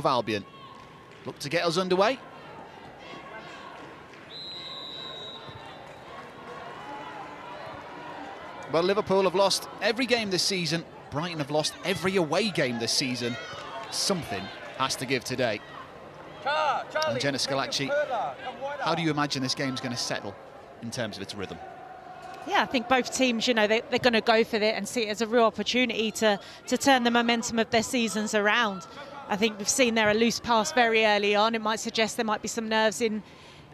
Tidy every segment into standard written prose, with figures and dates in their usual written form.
Hove Albion look to get us underway. Well, Liverpool have lost every game this season. Brighton have lost every away game this season. Something has to give today. And Jenna Scalacci, how do you imagine this game's going to settle in terms of its rhythm? Yeah, I think both teams, you know, they're going to go for it and see it as a real opportunity to turn the momentum of their seasons around. I think we've seen there a loose pass very early on. It might suggest there might be some nerves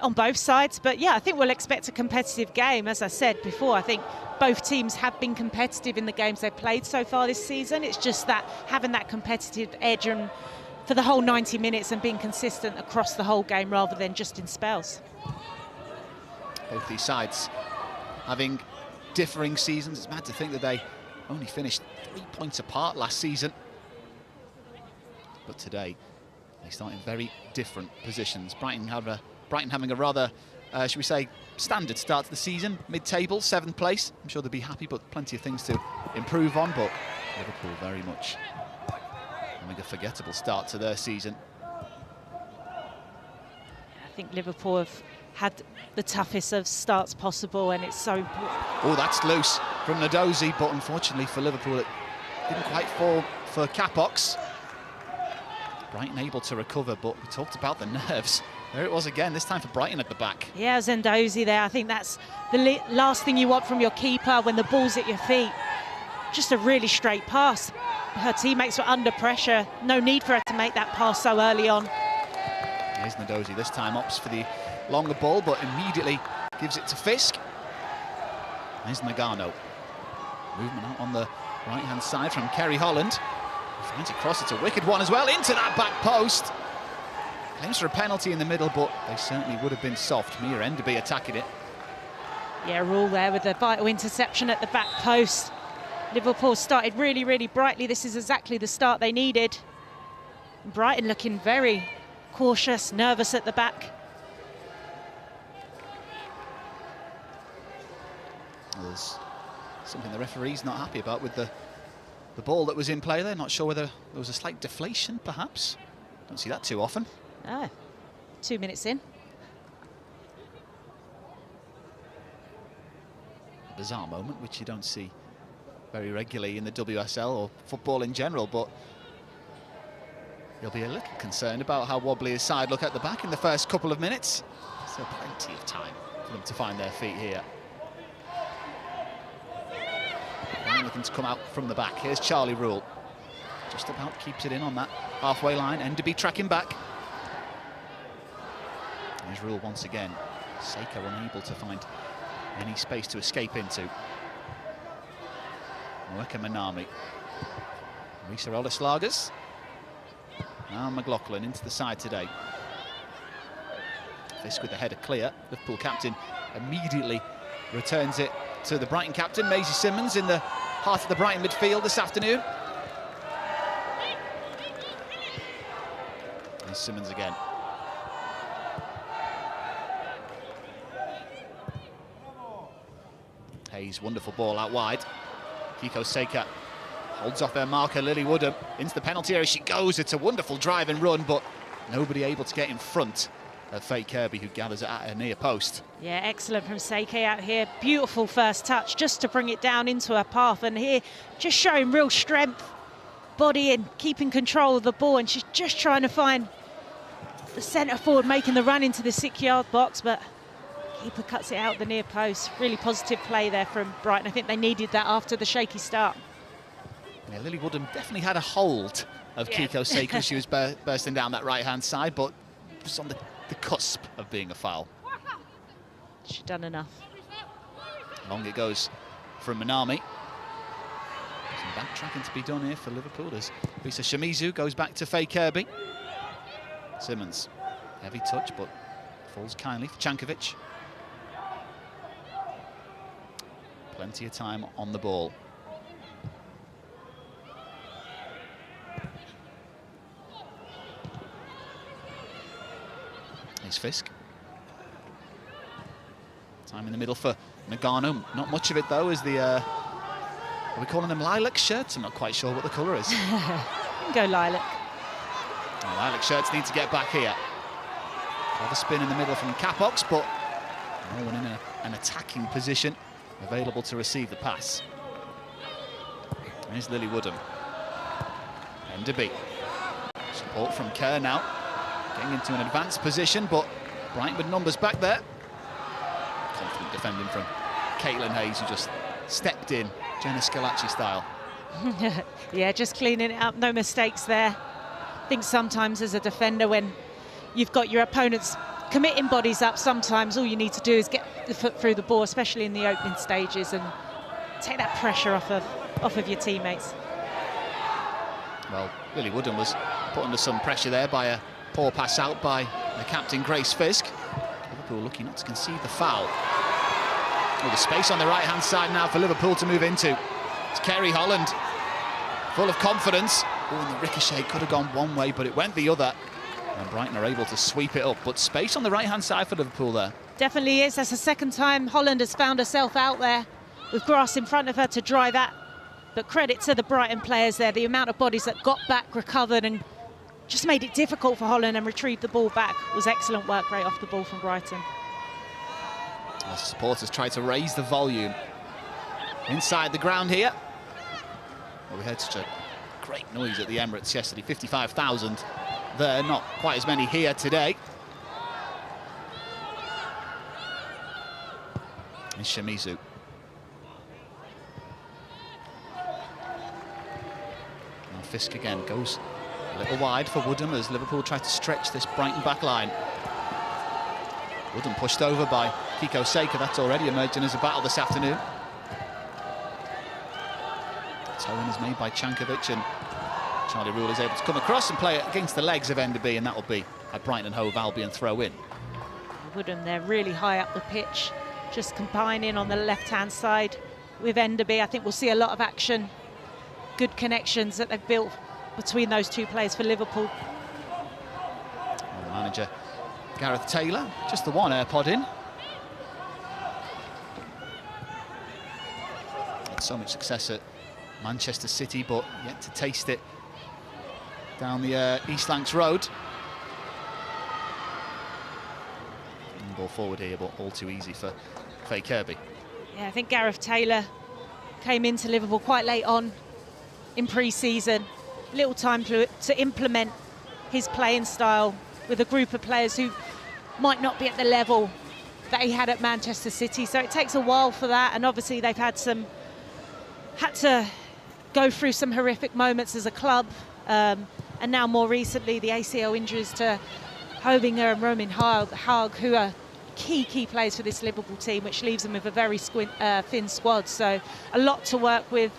on both sides. But yeah, I think we'll expect a competitive game. As I said before, I think both teams have been competitive in the games they've played so far this season. It's just that having that competitive edge and for the whole 90 minutes and being consistent across the whole game rather than just in spells. Both these sides having differing seasons. It's mad to think that they only finished 3 points apart last season. But today, they start in very different positions. Brighton having a rather, should we say, standard start to the season. Mid-table, 7th place. I'm sure they'll be happy, but plenty of things to improve on. But Liverpool very much having a forgettable start to their season. I think Liverpool have had the toughest of starts possible, and it's so important. Oh, that's loose from Nadozi, but unfortunately for Liverpool, it didn't quite fall for Capox. Brighton able to recover, but we talked about the nerves. There it was again, this time for Brighton at the back. Yeah, Zendozi there. I think that's the last thing you want from your keeper when the ball's at your feet. Just a really straight pass. Her teammates were under pressure. No need for her to make that pass so early on. Here's Nadozi, this time opts for the longer ball, but immediately gives it to Fisk. There's Nagano. Movement out on the right-hand side from Kerry Holland. Finds a cross, it's a wicked one as well, into that back post. Claims for a penalty in the middle, but they certainly would have been soft. Mia Enderby attacking it. Yeah, Rule there with the vital interception at the back post. Liverpool started really, really brightly. This is exactly the start they needed. Brighton looking very cautious, nervous at the back. There's something the referee's not happy about with the ball that was in play there. Not sure whether there was a slight deflation, perhaps. Don't see that too often. Ah, 2 minutes in. A bizarre moment, which you don't see very regularly in the WSL or football in general, but you'll be a little concerned about how wobbly his side look at the back in the first couple of minutes. Still plenty of time for them to find their feet here. Looking to come out from the back. Here's Charlie Rule. Just about keeps it in on that halfway line. Enderby tracking back. There's Rule once again. Seika unable to find any space to escape into. Moeka Manami. Risa Olaslagers. Now McLaughlin into the side today. Fisk with the header clear. Liverpool captain immediately returns it to the Brighton captain, Maisie Simmons, in the heart of the Brighton midfield this afternoon. And Simmons again. Hayes, wonderful ball out wide. Kiko Seika holds off their marker, Lily Woodham, into the penalty area she goes. It's a wonderful drive and run, but nobody able to get in front of Faye Kirby, who gathers it at her near post. Yeah, excellent from Seike out here. Beautiful first touch just to bring it down into her path, and here just showing real strength, body and keeping control of the ball, and she's just trying to find the centre forward making the run into the 6-yard box, but keeper cuts it out the near post. Really positive play there from Brighton. I think they needed that after the shaky start. Yeah, Lily Woodham definitely had a hold of Kiko Seika as she was bursting down that right-hand side, but just on the cusp of being a foul. She's done enough. Long it goes from Manami. Some backtracking to be done here for Liverpool as Lisa Shimizu goes back to Faye Kirby. Simmons, heavy touch, but falls kindly for Cankovic. Plenty of time on the ball. Here's Fisk. Time in the middle for Nagano. Not much of it though, as the are we calling them lilac shirts? I'm not quite sure what the colour is. Go lilac. Lilac shirts need to get back here. Clever spin in the middle from Capox, but no one in an attacking position available to receive the pass. There's Lily Woodham. Enderby. Support from Kerr now. Getting into an advanced position, but Brighton with numbers back there. Confident defending from Caitlin Hayes, who just stepped in, Jenna Scalacci style. Yeah, just cleaning it up, no mistakes there. I think sometimes as a defender, when you've got your opponents committing bodies up, sometimes all you need to do is get the foot through the ball, especially in the opening stages, and take that pressure off of your teammates. Well, Lily Woodham was put under some pressure there by a poor pass out by the captain, Grace Fisk. Liverpool lucky not to concede the foul. Well, the space on the right-hand side now for Liverpool to move into. It's Kerry Holland, full of confidence. Oh, and the ricochet could have gone one way, but it went the other. And Brighton are able to sweep it up. But space on the right-hand side for Liverpool there. Definitely is. That's the second time Holland has found herself out there with grass in front of her to dry that. But credit to the Brighton players there. The amount of bodies that got back, recovered, and just made it difficult for Holland and retrieved the ball back was excellent work right off the ball from Brighton. The supporters try to raise the volume inside the ground here. Well, we heard such a great noise at the Emirates yesterday. 55,000 there, not quite as many here today. And Shimizu. And Fisk again goes a little wide for Woodham as Liverpool try to stretch this Brighton back line. Woodham pushed over by Kiko Seika. That's already emerging as a battle this afternoon. Towing is made by Chankovic, and Charlie Rule is able to come across and play it against the legs of Enderby, and that will be a Brighton Hove Albion throw in. Woodham, they're really high up the pitch, just combining on the left-hand side with Enderby. I think we'll see a lot of action, good connections that they've built between those two players for Liverpool. And the manager, Gareth Taylor, just the one AirPod in. Had so much success at Manchester City, but yet to taste it down the East Lancs Road. Ball forward here, but all too easy for Faye Kirby. Yeah, I think Gareth Taylor came into Liverpool quite late on in pre-season. Little time to implement his playing style with a group of players who might not be at the level that he had at Manchester City. So it takes a while for that, and obviously they've had to go through some horrific moments as a club, and now more recently the ACL injuries to Hovinger and Roman Haag, who are key players for this Liverpool team, which leaves them with a very thin squad. So a lot to work with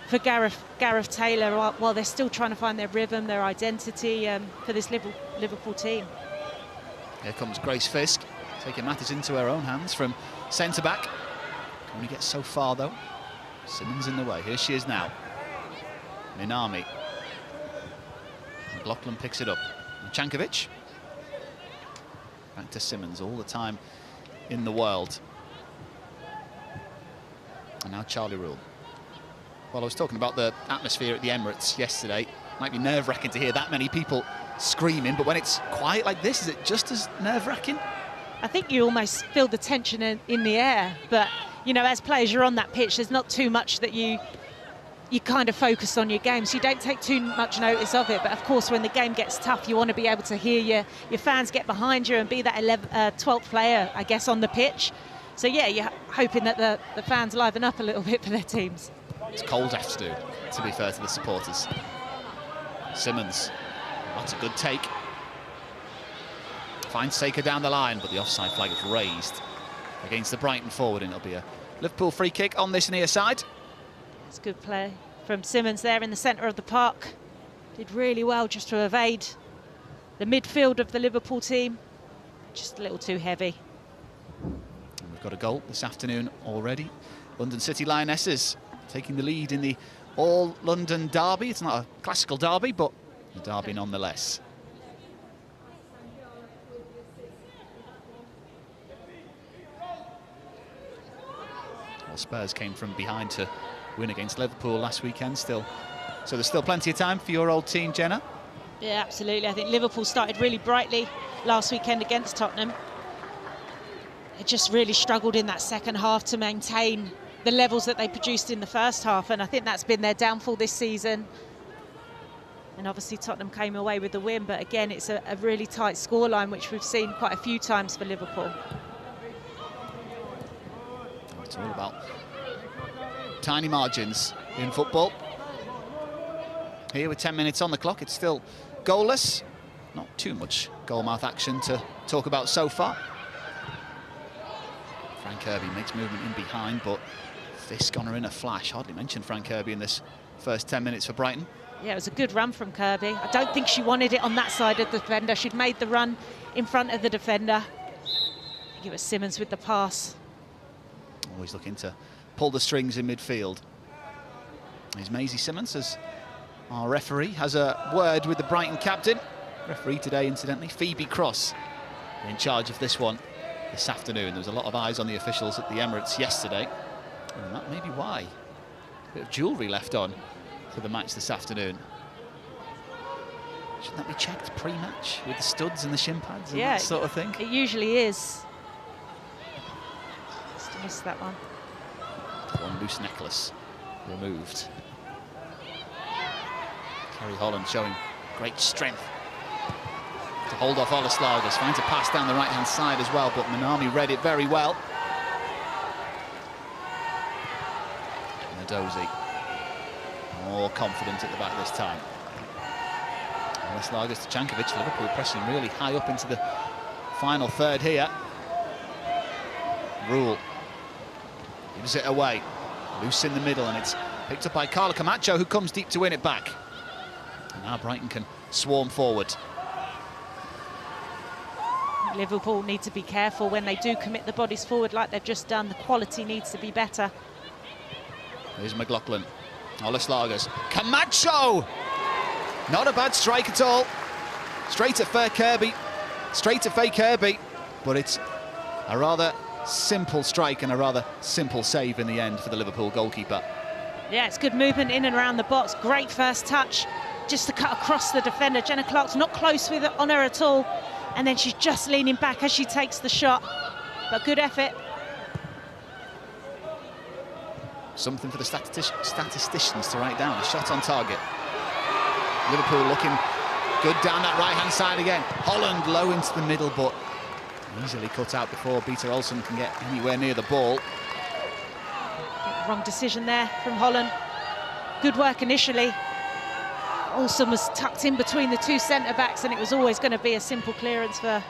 for Gareth Taylor while they're still trying to find their rhythm, their identity for this Liverpool team. Here comes Grace Fisk, taking matters into her own hands from centre-back. Can only get so far, though. Simmons in the way. Here she is now. Minami. McLaughlin picks it up. Chankovic. Back to Simmons, all the time in the world. And now Charlie Rule. Well, I was talking about the atmosphere at the Emirates yesterday. Might be nerve-wracking to hear that many people screaming, but when it's quiet like this, is it just as nerve-wracking? I think you almost feel the tension in the air, but you know, as players, you're on that pitch, there's not too much that you kind of focus on your game, so you don't take too much notice of it. But of course, when the game gets tough, you want to be able to hear your fans get behind you and be that 12th player, I guess, on the pitch. So yeah, you're hoping that the fans liven up a little bit for their teams. It's cold afternoon, to be fair to the supporters. Simmons, that's a good take. Finds Seika down the line, but the offside flag is raised against the Brighton forward, and it'll be a Liverpool free kick on this near side. It's good play from Simmons there in the centre of the park. Did really well just to evade the midfield of the Liverpool team. Just a little too heavy. And we've got a goal this afternoon already. London City Lionesses taking the lead in the All-London derby. It's not a classical derby, but a derby nonetheless. Well, Spurs came from behind to win against Liverpool last weekend still. So there's still plenty of time for your old team, Jenna? Yeah, absolutely. I think Liverpool started really brightly last weekend against Tottenham. They just really struggled in that second half to maintain the levels that they produced in the first half, and I think that's been their downfall this season. And obviously Tottenham came away with the win, but again, it's a really tight scoreline, which we've seen quite a few times for Liverpool. It's all about tiny margins in football. Here with 10 minutes on the clock, it's still goalless. Not too much goal-mouth action to talk about so far. Frank Kirby makes movement in behind, but Fisk on her in a flash. Hardly mentioned Frank Kirby in this first 10 minutes for Brighton. Yeah, it was a good run from Kirby. I don't think she wanted it on that side of the defender. She'd made the run in front of the defender. I think it was Simmons with the pass. Always looking to pull the strings in midfield. Here's Maisie Simmons, as our referee has a word with the Brighton captain. Referee today, incidentally, Phoebe Cross, in charge of this one this afternoon. There was a lot of eyes on the officials at the Emirates yesterday, and that may be why. A bit of jewellery left on for the match this afternoon. Shouldn't that be checked pre-match with the studs and the shin pads and that sort of thing? It usually is. Just missed that one. One loose necklace removed. Kerry Holland showing great strength to hold off Oleslagers, trying to pass down the right-hand side as well, but Manami read it very well. Nadozi more confident at the back this time. Oleslagers to Cankovic. Liverpool pressing really high up into the final third here. Rule gives it away, loose in the middle, and it's picked up by Carla Camacho, who comes deep to win it back. And now Brighton can swarm forward. Liverpool need to be careful when they do commit the bodies forward like they've just done. The quality needs to be better. Here's McLaughlin. Oleslagers. Camacho! Not a bad strike at all. Straight at Fair Kirby. Straight at Faye Kirby. But it's a rather simple strike and a rather simple save in the end for the Liverpool goalkeeper. Yeah, it's good movement in and around the box. Great first touch. Just to cut across the defender. Jenna Clark's not close with it on her at all. And then she's just leaning back as she takes the shot. But good effort. Something for the statisticians to write down. A shot on target. Liverpool looking good down that right-hand side again. Holland low into the middle, but easily cut out before Peter Olsen can get anywhere near the ball. Wrong decision there from Holland. Good work initially. Olsen was tucked in between the two centre-backs, and it was always going to be a simple clearance for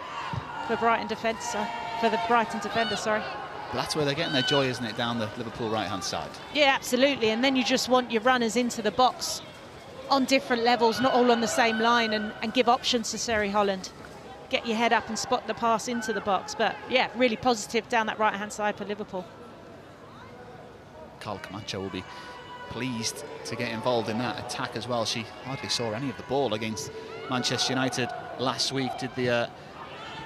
Brighton defence, for the Brighton defender, sorry. But that's where they're getting their joy, isn't it, down the Liverpool right-hand side? Yeah, absolutely. And then you just want your runners into the box on different levels, not all on the same line, and give options to Seri Holland. Get your head up and spot the pass into the box. But yeah, really positive down that right-hand side for Liverpool. Carl Camacho will be pleased to get involved in that attack as well. She hardly saw any of the ball against Manchester United last week, did the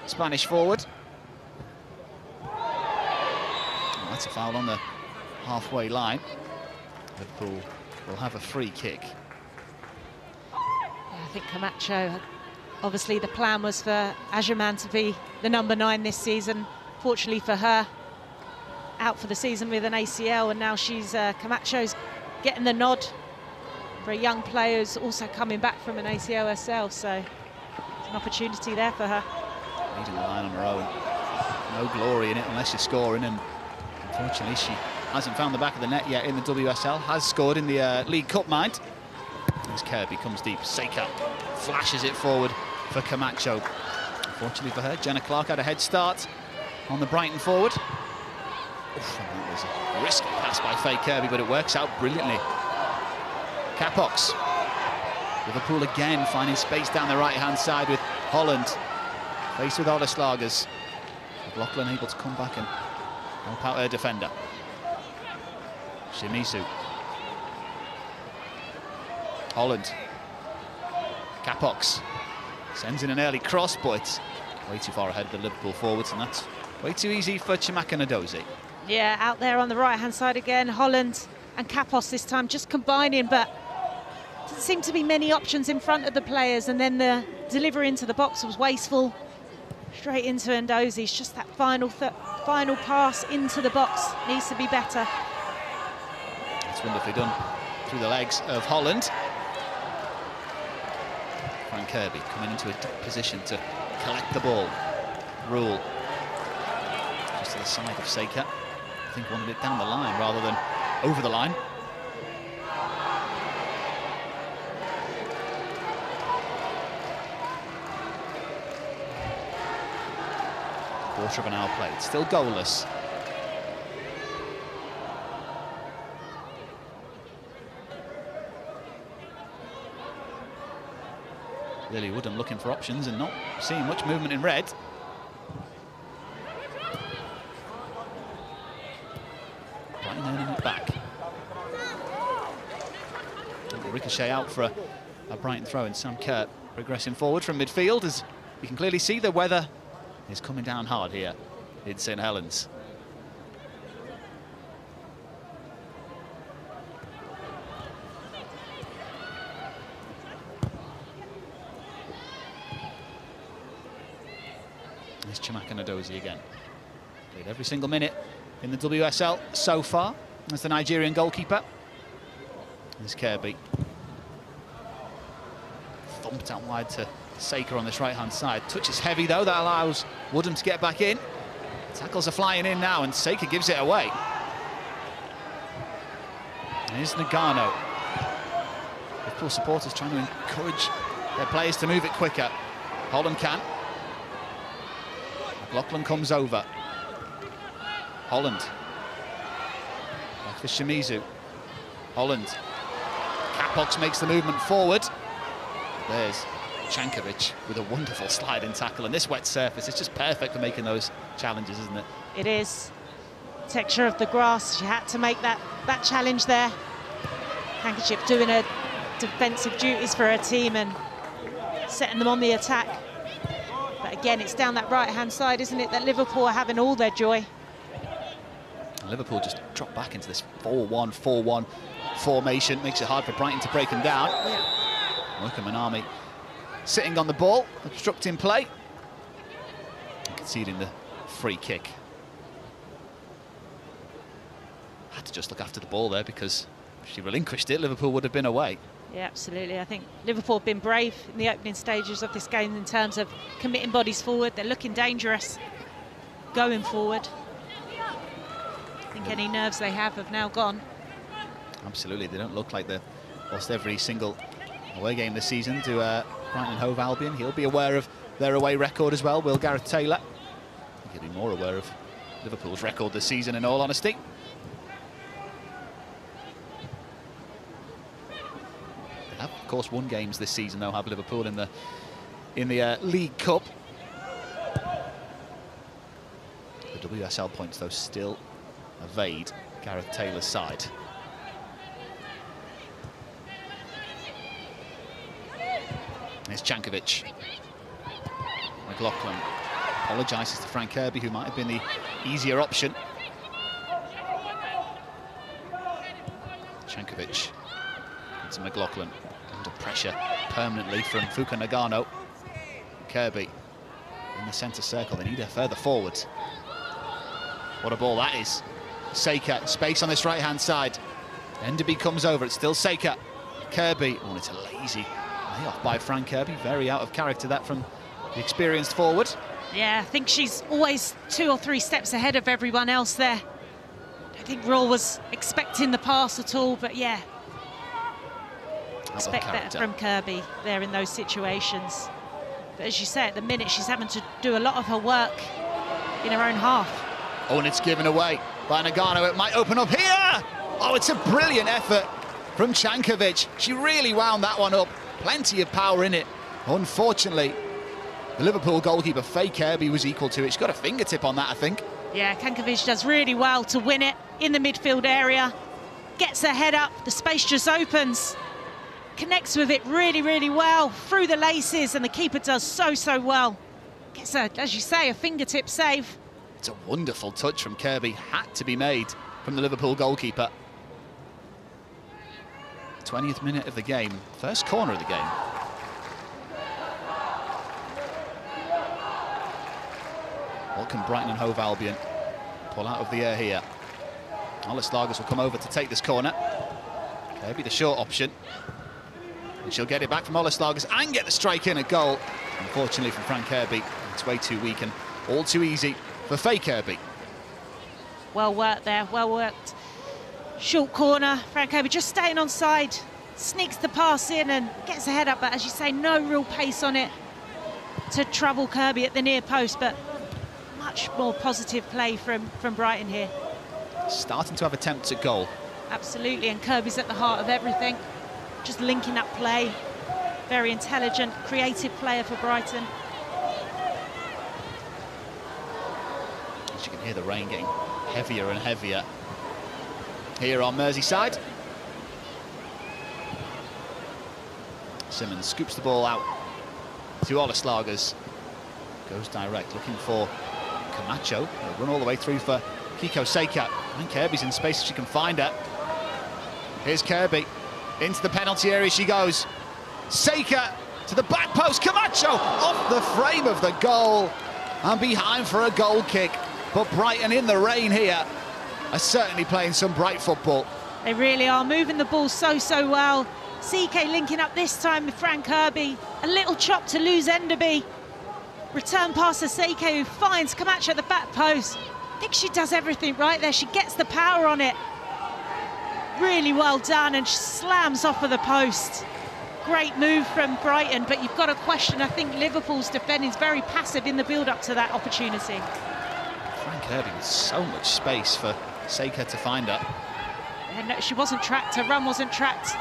Spanish forward. Oh, that's a foul on the halfway line. Liverpool will have a free kick. Yeah, I think Camacho, obviously the plan was for Agerman to be the number 9 this season. Fortunately for her, out for the season with an ACL, and now she's Camacho's getting the nod for a young player who's also coming back from an ACL, so it's an opportunity there for her. Leading the line on her own. No glory in it unless you're scoring, and unfortunately she hasn't found the back of the net yet in the WSL. Has scored in the League Cup, mind. As Kirby comes deep, Seika flashes it forward for Camacho. Unfortunately for her, Jenna Clark had a head start on the Brighton forward. Oof, and that was a risky pass by Faye Kirby, but it works out brilliantly. Capox. Liverpool again finding space down the right-hand side with Holland. Faced with Oleslagers. McLaughlin able to come back and help out her defender. Shimizu. Holland. Capox. Sends in an early cross, but it's way too far ahead of the Liverpool forwards, and that's way too easy for Chiamaka Nadozi. Yeah, out there on the right-hand side again, Holland and Capos this time just combining, but doesn't seem to be many options in front of the players, and then the delivery into the box was wasteful. Straight into Ndozi. It's just that final pass into the box needs to be better. It's wonderfully done through the legs of Holland. Frank Kirby coming into a position to collect the ball. Rule just to the side of Seika. I think wanted it down the line rather than over the line. Quarter of an hour played, still goalless. Lily Woodham looking for options and not seeing much movement in red. Brighton earning it back. Ricochet out for a Brighton throw, and Sam Kerr progressing forward from midfield. As you can clearly see, the weather is coming down hard here in St Helens. There's Chimaka Ndozi again. Played every single minute in the WSL so far as the Nigerian goalkeeper. There's Kirby. Thumped out wide to Seika on this right-hand side. Touch is heavy though, that allows Woodham to get back in. Tackles are flying in now and Seika gives it away. Here's Nagano. Liverpool supporters trying to encourage their players to move it quicker. Holland can. McLaughlin comes over. Holland. Back for Shimizu. Holland. Capox makes the movement forward. There's Chankovic with a wonderful sliding tackle, and this wet surface is just perfect for making those challenges, isn't it? It is. Texture of the grass, she had to make that challenge there. Handkerchief doing her defensive duties for her team and setting them on the attack. But again, it's down that right-hand side, isn't it, that Liverpool are having all their joy. Liverpool just dropped back into this 4-1-4-1 formation, makes it hard for Brighton to break them down. Wickham Manami sitting on the ball, obstructing play, and conceding the free kick. Had to just look after the ball there, because if she relinquished it, Liverpool would have been away. Yeah, absolutely. I think Liverpool have been brave in the opening stages of this game in terms of committing bodies forward. They're looking dangerous going forward. I think any nerves they have now gone. Absolutely, they don't look like they've lost every single away game this season to Brighton Hove Albion. He'll be aware of their away record as well, will Gareth Taylor. I think he'll be more aware of Liverpool's record this season, in all honesty. They have, of course, won games this season, though, have Liverpool in the League Cup. The WSL points, though, still evade Gareth Taylor's side. Here's Chankovic. McLaughlin apologises to Frank Kirby, who might have been the easier option. Chankovic into McLaughlin, under pressure permanently from Fuka Nagano. Kirby in the centre circle, they need her further forward. What a ball that is. Seika, space on this right-hand side. Enderby comes over, it's still Seika. Kirby, oh, it's a lazy layoff by Frank Kirby. Very out of character, that, from the experienced forward. Yeah, I think she's always 2 or 3 steps ahead of everyone else there. I think Raw was expecting the pass at all, but yeah. Expect that from Kirby there in those situations. But as you say, at the minute, she's having to do a lot of her work in her own half. Oh, and it's given away by Nagano. It might open up here. Oh, it's a brilliant effort from Chankovic. She really wound that one up. Plenty of power in it. Unfortunately, the Liverpool goalkeeper, Faye Kirby, was equal to it. She's got a fingertip on that, I think. Yeah, Chankovic does really well to win it in the midfield area. Gets her head up, the space just opens. Connects with it really, really well through the laces, and the keeper does so well. Gets a, as you say, a fingertip save. It's a wonderful touch from Kirby, had to be made from the Liverpool goalkeeper. 20th minute of the game, first corner of the game. What can Brighton and Hove Albion pull out of the air here? Olaslargas will come over to take this corner. Kirby the short option. And she'll get it back from Olaslargas and get the strike in, a goal. Unfortunately for Fran Kirby, it's way too weak and all too easy for Faye Kirby. Well worked there, well worked. Short corner, Fran Kirby just staying on side, sneaks the pass in and gets the head up, but as you say, no real pace on it to trouble Kirby at the near post, but much more positive play from Brighton here. Starting to have attempts at goal. Absolutely, and Kirby's at the heart of everything. Just linking up play. Very intelligent, creative player for Brighton. As you can hear the rain getting heavier and heavier here on Merseyside. Simmons scoops the ball out to Olaslargas. Goes direct, looking for Camacho. They'll run all the way through for Kiko Seika. And Kirby's in space if she can find her. Here's Kirby. Into the penalty area she goes. Seika to the back post. Camacho off the frame of the goal. And behind for a goal kick. But Brighton in the rain here are certainly playing some bright football. They really are, moving the ball so well. CK linking up this time with Fran Kirby. A little chop to lose Enderby. Return pass to Seiko, who finds Camacho at the back post. I think she does everything right there. She gets the power on it. Really well done, and she slams off of the post. Great move from Brighton, but you've got to question, I think Liverpool's defending is very passive in the build-up to that opportunity. Fran Kirby with so much space for Seika to find her. And no, she wasn't tracked, her run wasn't tracked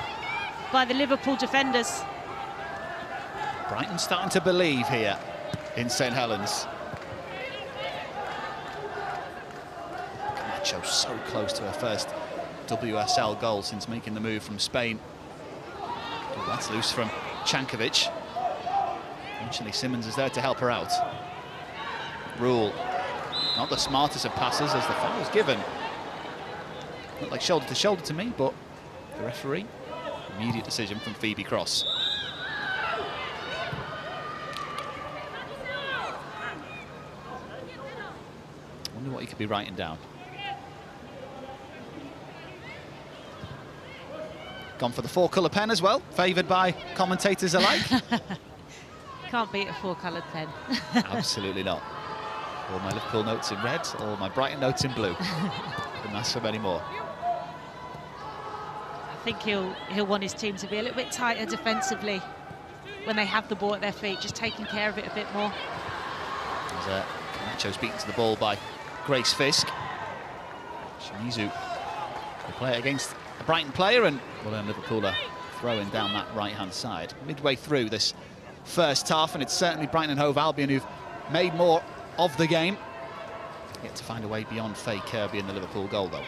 by the Liverpool defenders. Brighton starting to believe here in St Helens. Camacho so close to her first WSL goal since making the move from Spain. Oh, that's loose from Cankovic. Eventually Simmons is there to help her out. Rule, not the smartest of passes as the foul's given. Looked like shoulder to shoulder to me, but the referee, immediate decision from Phoebe Cross. Wonder what he could be writing down. Gone for the four-colour pen as well, favoured by commentators alike. Can't beat a four-coloured pen. Absolutely not. All my Liverpool notes in red, all my Brighton notes in blue. Couldn't ask for many more. I think he'll want his team to be a little bit tighter defensively when they have the ball at their feet, just taking care of it a bit more. As Camacho's beaten to the ball by Grace Fisk. Shimizu will play it against a Brighton player, and well, then Liverpool are throwing down that right-hand side. Midway through this first half, and it's certainly Brighton and Hove Albion who've made more of the game. Yet to find a way beyond Faye Kirby and the Liverpool goal, though.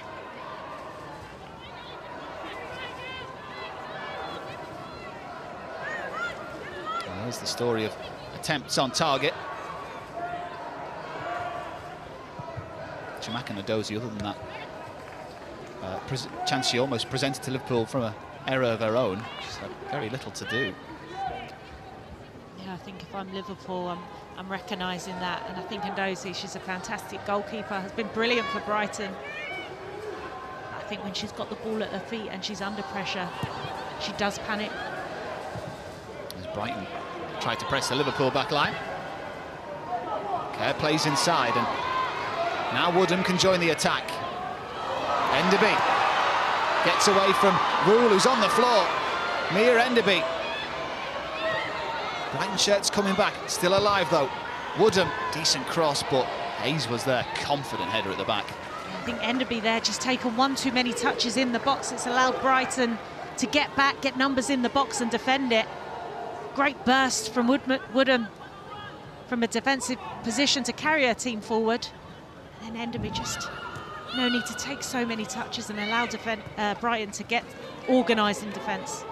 Well, there's the story of attempts on target. Chamaka Ndozi, other than that chance she almost presented to Liverpool from an error of her own, she's had very little to do. Yeah, I think if I'm Liverpool, I'm recognising that, and I think Ndozi, she's a fantastic goalkeeper, has been brilliant for Brighton. I think when she's got the ball at her feet and she's under pressure, she does panic. As Brighton tried to press the Liverpool back line. Kerr plays inside, and now Woodham can join the attack. Enderby gets away from Rule, who's on the floor. Mia Enderby. Brighton shirts coming back, still alive though. Woodham, decent cross, but Hayes was there, confident header at the back. I think Enderby there just taken one too many touches in the box. It's allowed Brighton to get back, get numbers in the box and defend it. Great burst from Woodham from a defensive position to carry her team forward. And then Enderby just no need to take so many touches and allow Brighton to get organised in defence.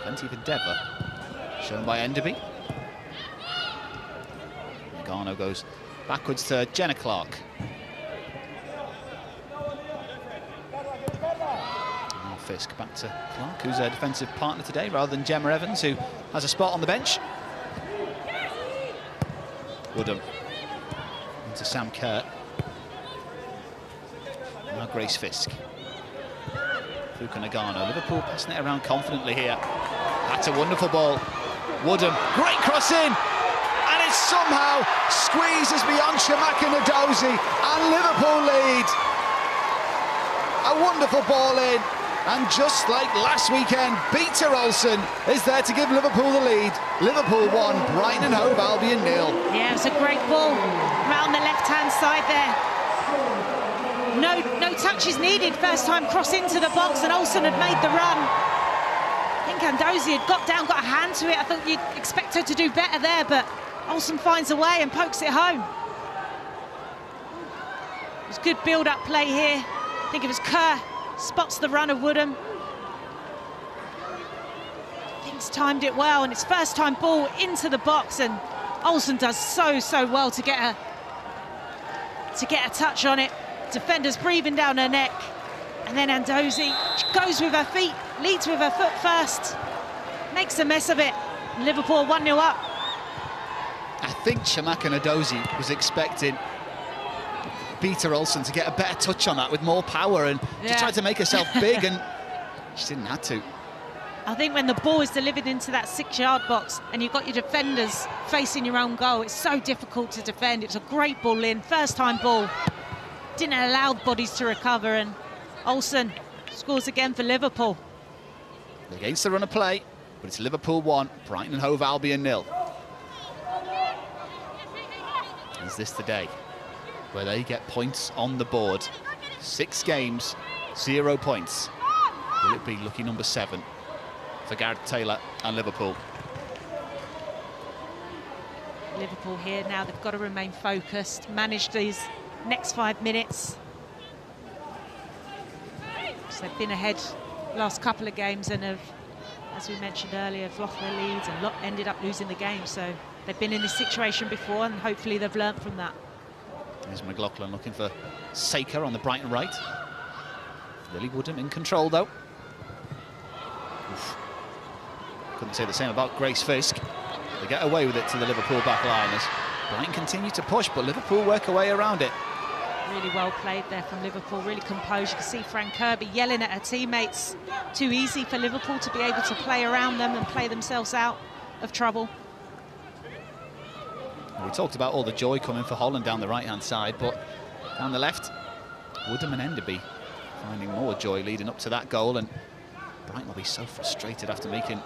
Plenty of endeavour shown by Enderby. Nagano goes backwards to Jenna Clark. Fisk. Back to Clark, who's a defensive partner today, rather than Gemma Evans, who has a spot on the bench. Woodham into Sam Kerr. Now Grace Fisk. Fuka Nagano. Liverpool passing it around confidently here. That's a wonderful ball. Woodham, great cross in, and it somehow squeezes beyond Shamaka Nadozi, and Liverpool lead. A wonderful ball in, and just like last weekend, Peter Olsen is there to give Liverpool the lead. Liverpool 1, Brighton Hove Albion 0. Yeah, it was a great ball round the left-hand side there. No touches needed. First time cross into the box, and Olsen had made the run. I think Andozi had got down, got a hand to it. I thought you'd expect her to do better there, but Olsen finds a way and pokes it home. It was good build-up play here. I think it was Kerr spots the run of Woodham. Things timed it well, and it's first time ball into the box, and Olsen does so well to get a touch on it. Defender's breathing down her neck, and then Andozi goes with her feet, leads with her foot first, makes a mess of it. Liverpool 1-0 up. I think Shamaka Nadozi was expecting Peter Olsen to get a better touch on that with more power, and just tried to make herself big, and she didn't have to. I think when the ball is delivered into that 6-yard box and you've got your defenders facing your own goal, it's so difficult to defend. It's a great ball in, first time ball. Didn't allow bodies to recover, and Olsen scores again for Liverpool. Against the run of play, but it's Liverpool 1, Brighton Hove Albion 0. Is this the day where they get points on the board? 6 games, 0 points. Will it be lucky number 7 for Gareth Taylor and Liverpool? Liverpool here now, they've got to remain focused, manage these next 5 minutes. So they've been ahead last couple of games and have, as we mentioned earlier, have lost their leads and ended up losing the game. So they've been in this situation before, and hopefully they've learnt from that. There's McLaughlin looking for Saker on the Brighton right. Lily Woodham in control though. Oof. Couldn't say the same about Grace Fisk. They get away with it to the Liverpool back line as Brighton continue to push, but Liverpool work a way around it. Really well played there from Liverpool, really composed. You can see Fran Kirby yelling at her teammates. Too easy for Liverpool to be able to play around them and play themselves out of trouble. We talked about all the joy coming for Holland down the right-hand side, but down the left, Woodham and Enderby finding more joy leading up to that goal, and Brighton will be so frustrated after making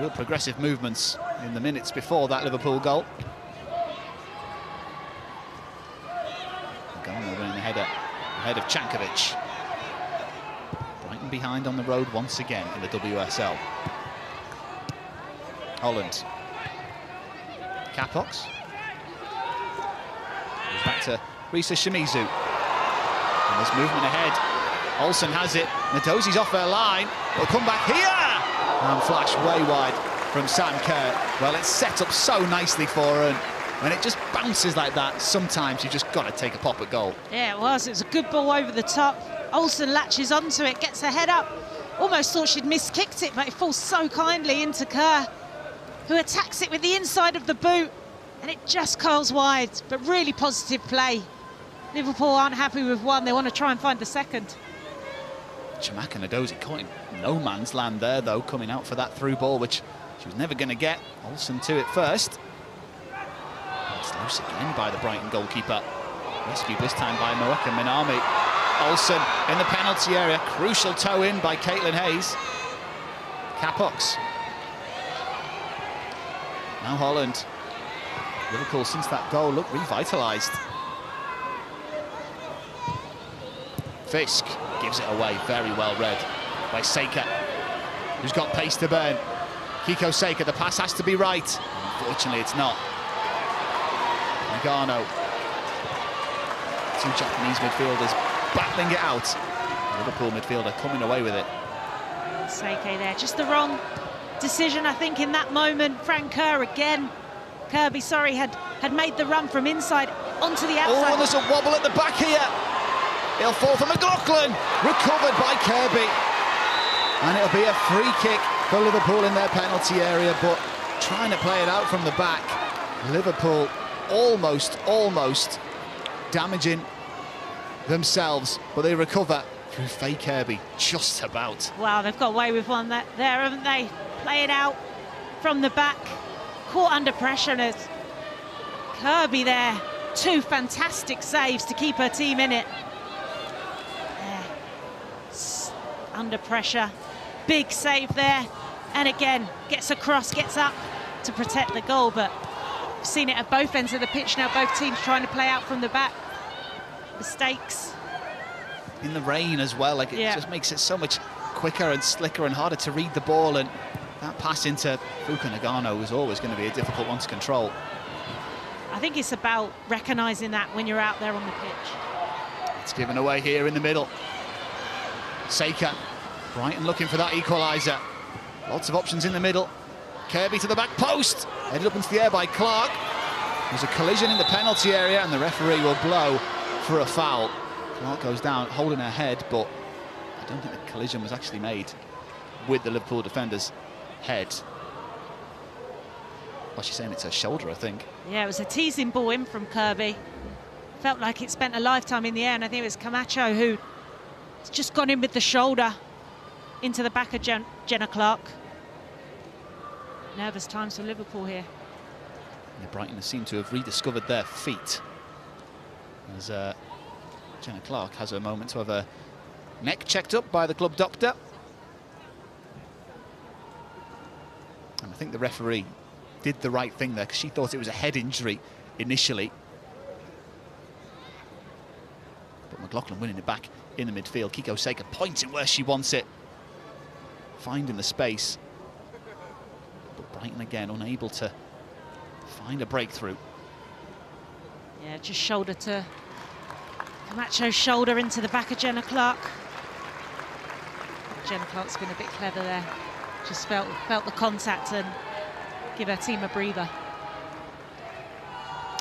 real progressive movements in the minutes before that Liverpool goal. Going over in the header ahead of Cankovic. Brighton behind on the road once again in the WSL. Holland. Capox. Goes back to Risa Shimizu. And there's movement ahead. Olsen has it. Nadozi's off her line. Will come back here. And flash way wide from Sam Kerr. Well, it's set up so nicely for her. And when it just bounces like that, sometimes you just got to take a pop at goal. Yeah, it was. It was a good ball over the top. Olsen latches onto it, gets her head up. Almost thought she'd miskicked it, but it falls so kindly into Kerr, who attacks it with the inside of the boot, and it just curls wide, but really positive play. Liverpool aren't happy with one, they want to try and find the second. Shamaka Nadozi caught in no man's land there, though, coming out for that through ball, which she was never going to get. Olsen to it first. It's loose again by the Brighton goalkeeper. Rescued this time by Moeka Minami. Olsen in the penalty area. Crucial toe in by Caitlin Hayes. Capox. Now Holland. Liverpool, since that goal, look revitalised. Fisk gives it away, very well read by Saker, who's got pace to burn. Kiko Saker, the pass has to be right. Unfortunately, it's not. Nagano. 2 Japanese midfielders battling it out. Liverpool midfielder coming away with it. Saker there, just the wrong decision, I think, in that moment. Fran Kerr again. Kirby, sorry, had made the run from inside onto the outside. Oh, there's a wobble at the back here. It'll fall for McLaughlin. Recovered by Kirby. And it'll be a free kick for Liverpool in their penalty area, but trying to play it out from the back. Liverpool almost damaging themselves, but they recover through Faye Kirby, just about. Wow, they've got away with one there, haven't they? Play it out from the back, caught under pressure, and it's Kirby there. 2 fantastic saves to keep her team in it. Yeah. Under pressure, big save there, and again gets across, gets up to protect the goal, but we've seen it at both ends of the pitch now, both teams trying to play out from the back. Mistakes. In the rain as well, like it just makes it so much quicker and slicker and harder to read the ball, and that pass into Fuka Nagano was always going to be a difficult one to control. I think it's about recognising that when you're out there on the pitch. It's given away here in the middle. Seika, Brighton looking for that equaliser. Lots of options in the middle. Kirby to the back post, headed up into the air by Clark. There's a collision in the penalty area and the referee will blow for a foul. Clark goes down holding her head, but I don't think the collision was actually made with the Liverpool defender's head. Well, she's saying it's her shoulder, I think. Yeah, it was a teasing ball in from Kirby. Felt like it spent a lifetime in the air, and I think it was Camacho who's just gone in with the shoulder into the back of Jenna Clark. Nervous times for Liverpool here. Yeah, Brighton seem to have rediscovered their feet as Jenna Clark has a moment to have her neck checked up by the club doctor. And I think the referee did the right thing there because she thought it was a head injury initially. But McLaughlin winning it back in the midfield. Kiko Seika pointing where she wants it, finding the space. But Brighton again unable to find a breakthrough. Yeah, just shoulder to Camacho's shoulder into the back of Jenna Clark. Jenna Clark's been a bit clever there. Just felt the contact and give her team a breather.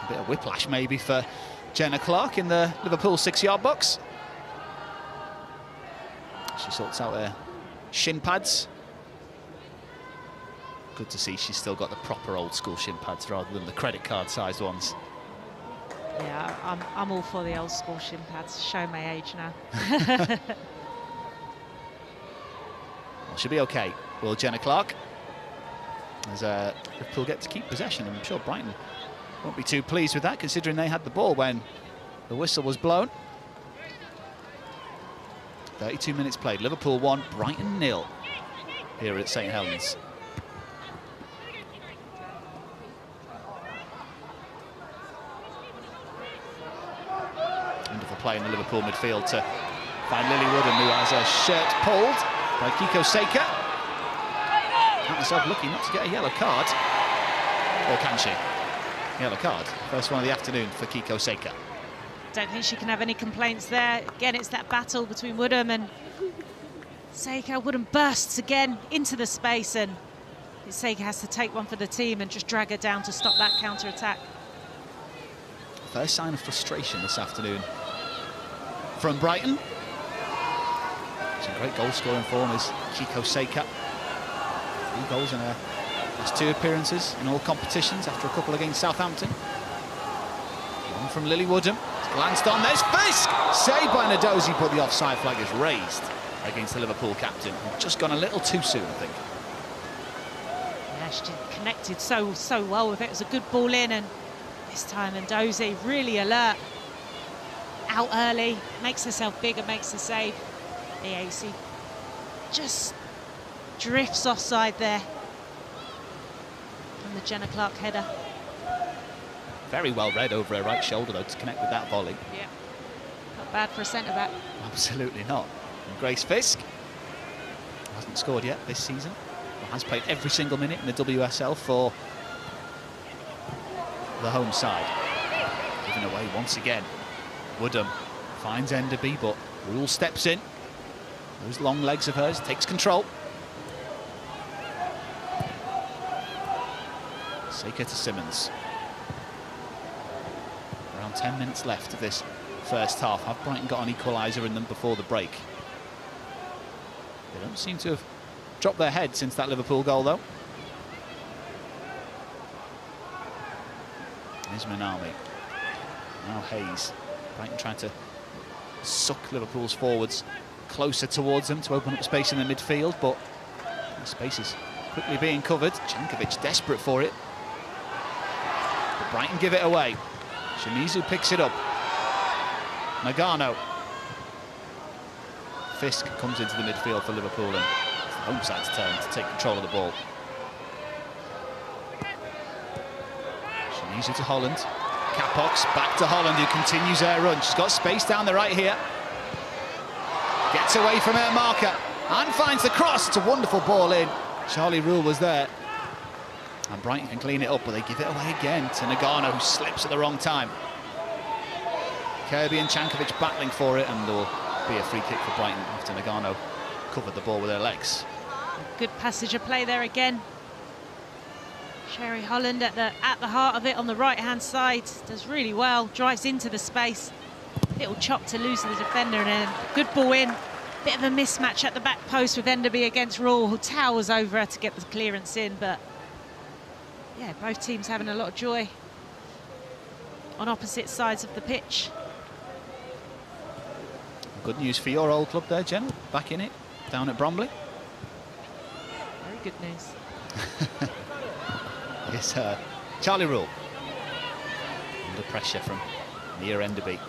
A bit of whiplash maybe for Jenna Clark in the Liverpool 6-yard box. She sorts out her shin pads. Good to see she's still got the proper old school shin pads rather than the credit card sized ones. Yeah, I'm all for the old school shin pads. Show my age now. Well, she'll be okay, will Jenna Clark? As Liverpool get to keep possession. I'm sure Brighton won't be too pleased with that, considering they had the ball when the whistle was blown. 32 minutes played. Liverpool 1, Brighton 0 here at St Helens. Wonderful play in the Liverpool midfield to find Lily Woodham, who has her shirt pulled by Kiko Seika. Count herself lucky not to get a yellow card. Or can she? Yellow card. First one of the afternoon for Kiko Seika. Don't think she can have any complaints there. Again, it's that battle between Woodham and Seika. Woodham bursts again into the space, and Seika has to take one for the team and just drag her down to stop that counter-attack. First sign of frustration this afternoon from Brighton. Some great goal-scoring form is Kiko Seika. 3 goals in her last 2 appearances in all competitions after a couple against Southampton. One from Lily Woodham. It's glanced on. There's Fisk! Saved by Nadozi, but the offside flag is raised against the Liverpool captain. Just gone a little too soon, I think. Yeah, she connected so well with it. It was a good ball in, and this time Nadozi really alert. Out early, makes herself big and makes the save. EAC just drifts offside there from the Jenna Clark header. Very well read over her right shoulder, though, to connect with that volley. Yeah, not bad for a centre-back. Absolutely not. And Grace Fisk hasn't scored yet this season, but has played every single minute in the WSL for the home side. Given away once again. Woodham finds Enderby, but Rule steps in. Those long legs of hers, takes control. Seika to Simmons. Around 10 minutes left of this first half. Have Brighton got an equaliser in them before the break? They don't seem to have dropped their head since that Liverpool goal, though. Here's Minami. Now Hayes. Brighton trying to suck Liverpool's forwards closer towards them to open up space in the midfield, but the space is quickly being covered. Jankovic desperate for it. But Brighton give it away. Shimizu picks it up. Nagano. Fisk comes into the midfield for Liverpool, and it's the home side's turn to take control of the ball. Shimizu to Holland. Capox back to Holland, who continues her run. She's got space down the right here. Gets away from her marker and finds the cross. It's a wonderful ball in. Charlie Rule was there. And Brighton can clean it up, but they give it away again to Nagano, who slips at the wrong time. Kirby and Jankovic battling for it, and there will be a free kick for Brighton after Nagano covered the ball with her legs. Good passage of play there again. Sherry Holland at the heart of it on the right-hand side. Does really well, drives into the space. Little chop to lose the defender, and a good ball in. Bit of a mismatch at the back post with Enderby against Rule, who towers over her to get the clearance in, but yeah, both teams having a lot of joy on opposite sides of the pitch. Good news for your old club there, Jen. Back in it, down at Bromley. Very good news. It's Charlie Rule. Under pressure from near Enderby.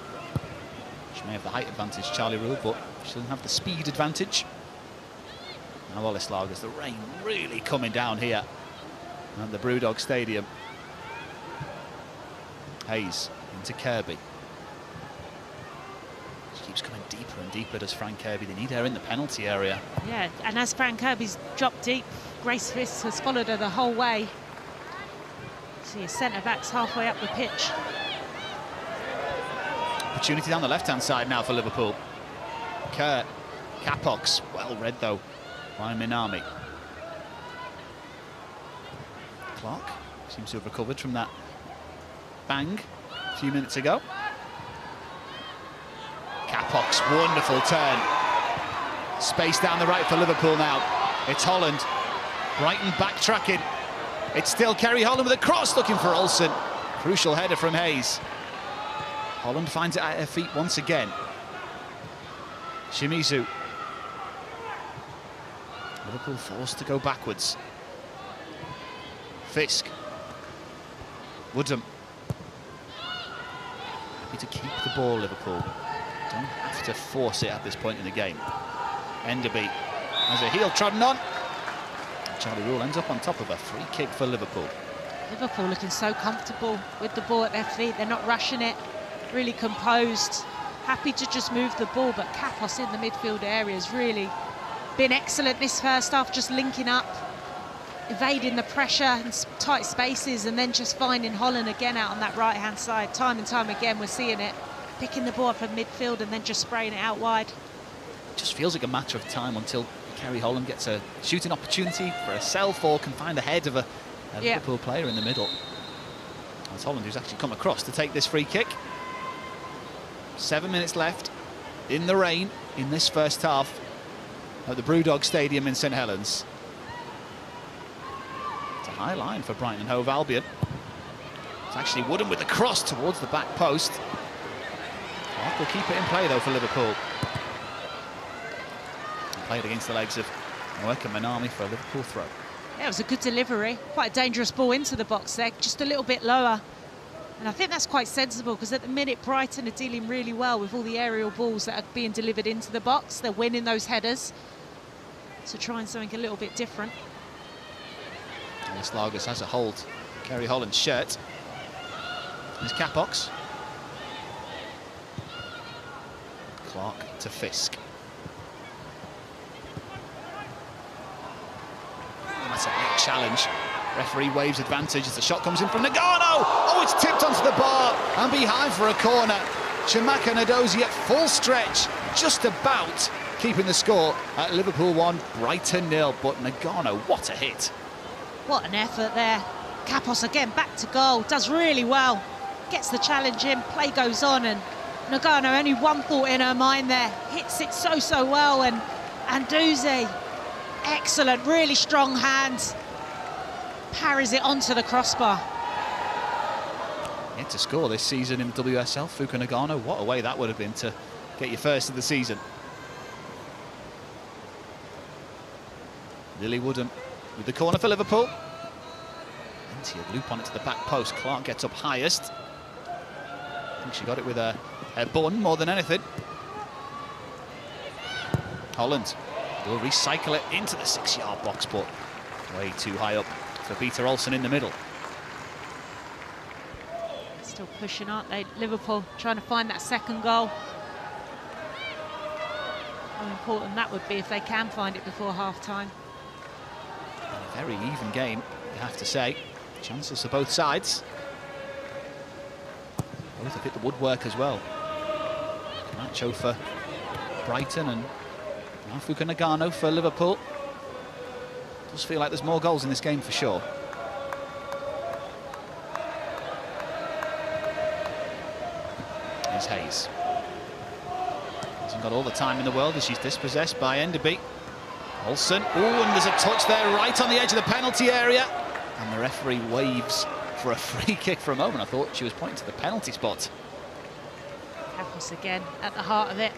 She may have the height advantage, Charlie Rule, but she doesn't have the speed advantage. Now Wallace Lagers, the rain really coming down here at the Brewdog Stadium. Hayes into Kirby. She keeps coming deeper and deeper, does Fran Kirby. They need her in the penalty area. Yeah, and as Fran Kirby's dropped deep, Grace Fisk has followed her the whole way. See her centre-backs halfway up the pitch. Opportunity down the left-hand side now for Liverpool. Kerr, Capox, well read though by Minami. Clark seems to have recovered from that bang a few minutes ago. Capox, wonderful turn. Space down the right for Liverpool now. It's Holland. Brighton backtracking. It's still Kerry Holland with a cross, looking for Olsen. Crucial header from Hayes. Holland finds it at her feet once again. Shimizu. Liverpool forced to go backwards. Fisk. Woodham. Happy to keep the ball, Liverpool. Don't have to force it at this point in the game. Enderby has a heel trodden on. Charlie Rule ends up on top of a free kick for Liverpool. Liverpool looking so comfortable with the ball at their feet. They're not rushing it, really composed, happy to just move the ball, but Kapos in the midfield area has really been excellent this first half, just linking up, evading the pressure in tight spaces, and then just finding Holland again out on that right-hand side. Time and time again we're seeing it, picking the ball up from midfield and then just spraying it out wide. It just feels like a matter of time until Kerry Holland gets a shooting opportunity for herself or can find the head of a Liverpool player in the middle. It's Holland who's actually come across to take this free kick. 7 minutes left in the rain in this first half at the Brewdog Stadium in St Helens. It's a high line for Brighton Hove Albion. It's actually Woodham with the cross towards the back post. Clark will keep it in play though for Liverpool. Played against the legs of Nweka Minami for a Liverpool throw. Yeah, it was a good delivery. Quite a dangerous ball into the box there, just a little bit lower. And I think that's quite sensible, because at the minute Brighton are dealing really well with all the aerial balls that are being delivered into the box. They're winning those headers. So trying something a little bit different. Alice Lagers has a hold. Kerry Holland's shirt. There's Capox. Clark to Fisk. That's a big challenge. Referee waves advantage as the shot comes in from Nagano. Oh, it's tipped onto the bar and behind for a corner. Chimaka Nadozi at full stretch, just about keeping the score at Liverpool 1, Brighton 0. But Nagano, what a hit. What an effort there. Kapos again back to goal, does really well. Gets the challenge in, play goes on, and Nagano only one thought in her mind there. Hits it so well, and Duzi Excellent, really strong hands. Parries it onto the crossbar. Yet to score this season in the WSL, Fuka Nagano. What a way that would have been to get your first of the season. Lily Woodham with the corner for Liverpool. Into a loop on it to the back post. Clark gets up highest. I think she got it with her bun more than anything. Holland will recycle it into the 6-yard box, but way too high up for Peter Olsen in the middle. Still pushing, aren't they? Liverpool trying to find that second goal. How important that would be if they can find it before half-time. A very even game, you have to say. Chances for both sides. Both have hit the woodwork as well. Macho for Brighton and now Fuka Nagano for Liverpool. Does feel like there's more goals in this game for sure. Here's Hayes. Hasn't got all the time in the world as she's dispossessed by Enderby. Olsen, oh, and there's a touch there right on the edge of the penalty area. And the referee waves for a free kick. For a moment I thought she was pointing to the penalty spot. Kapos again at the heart of it.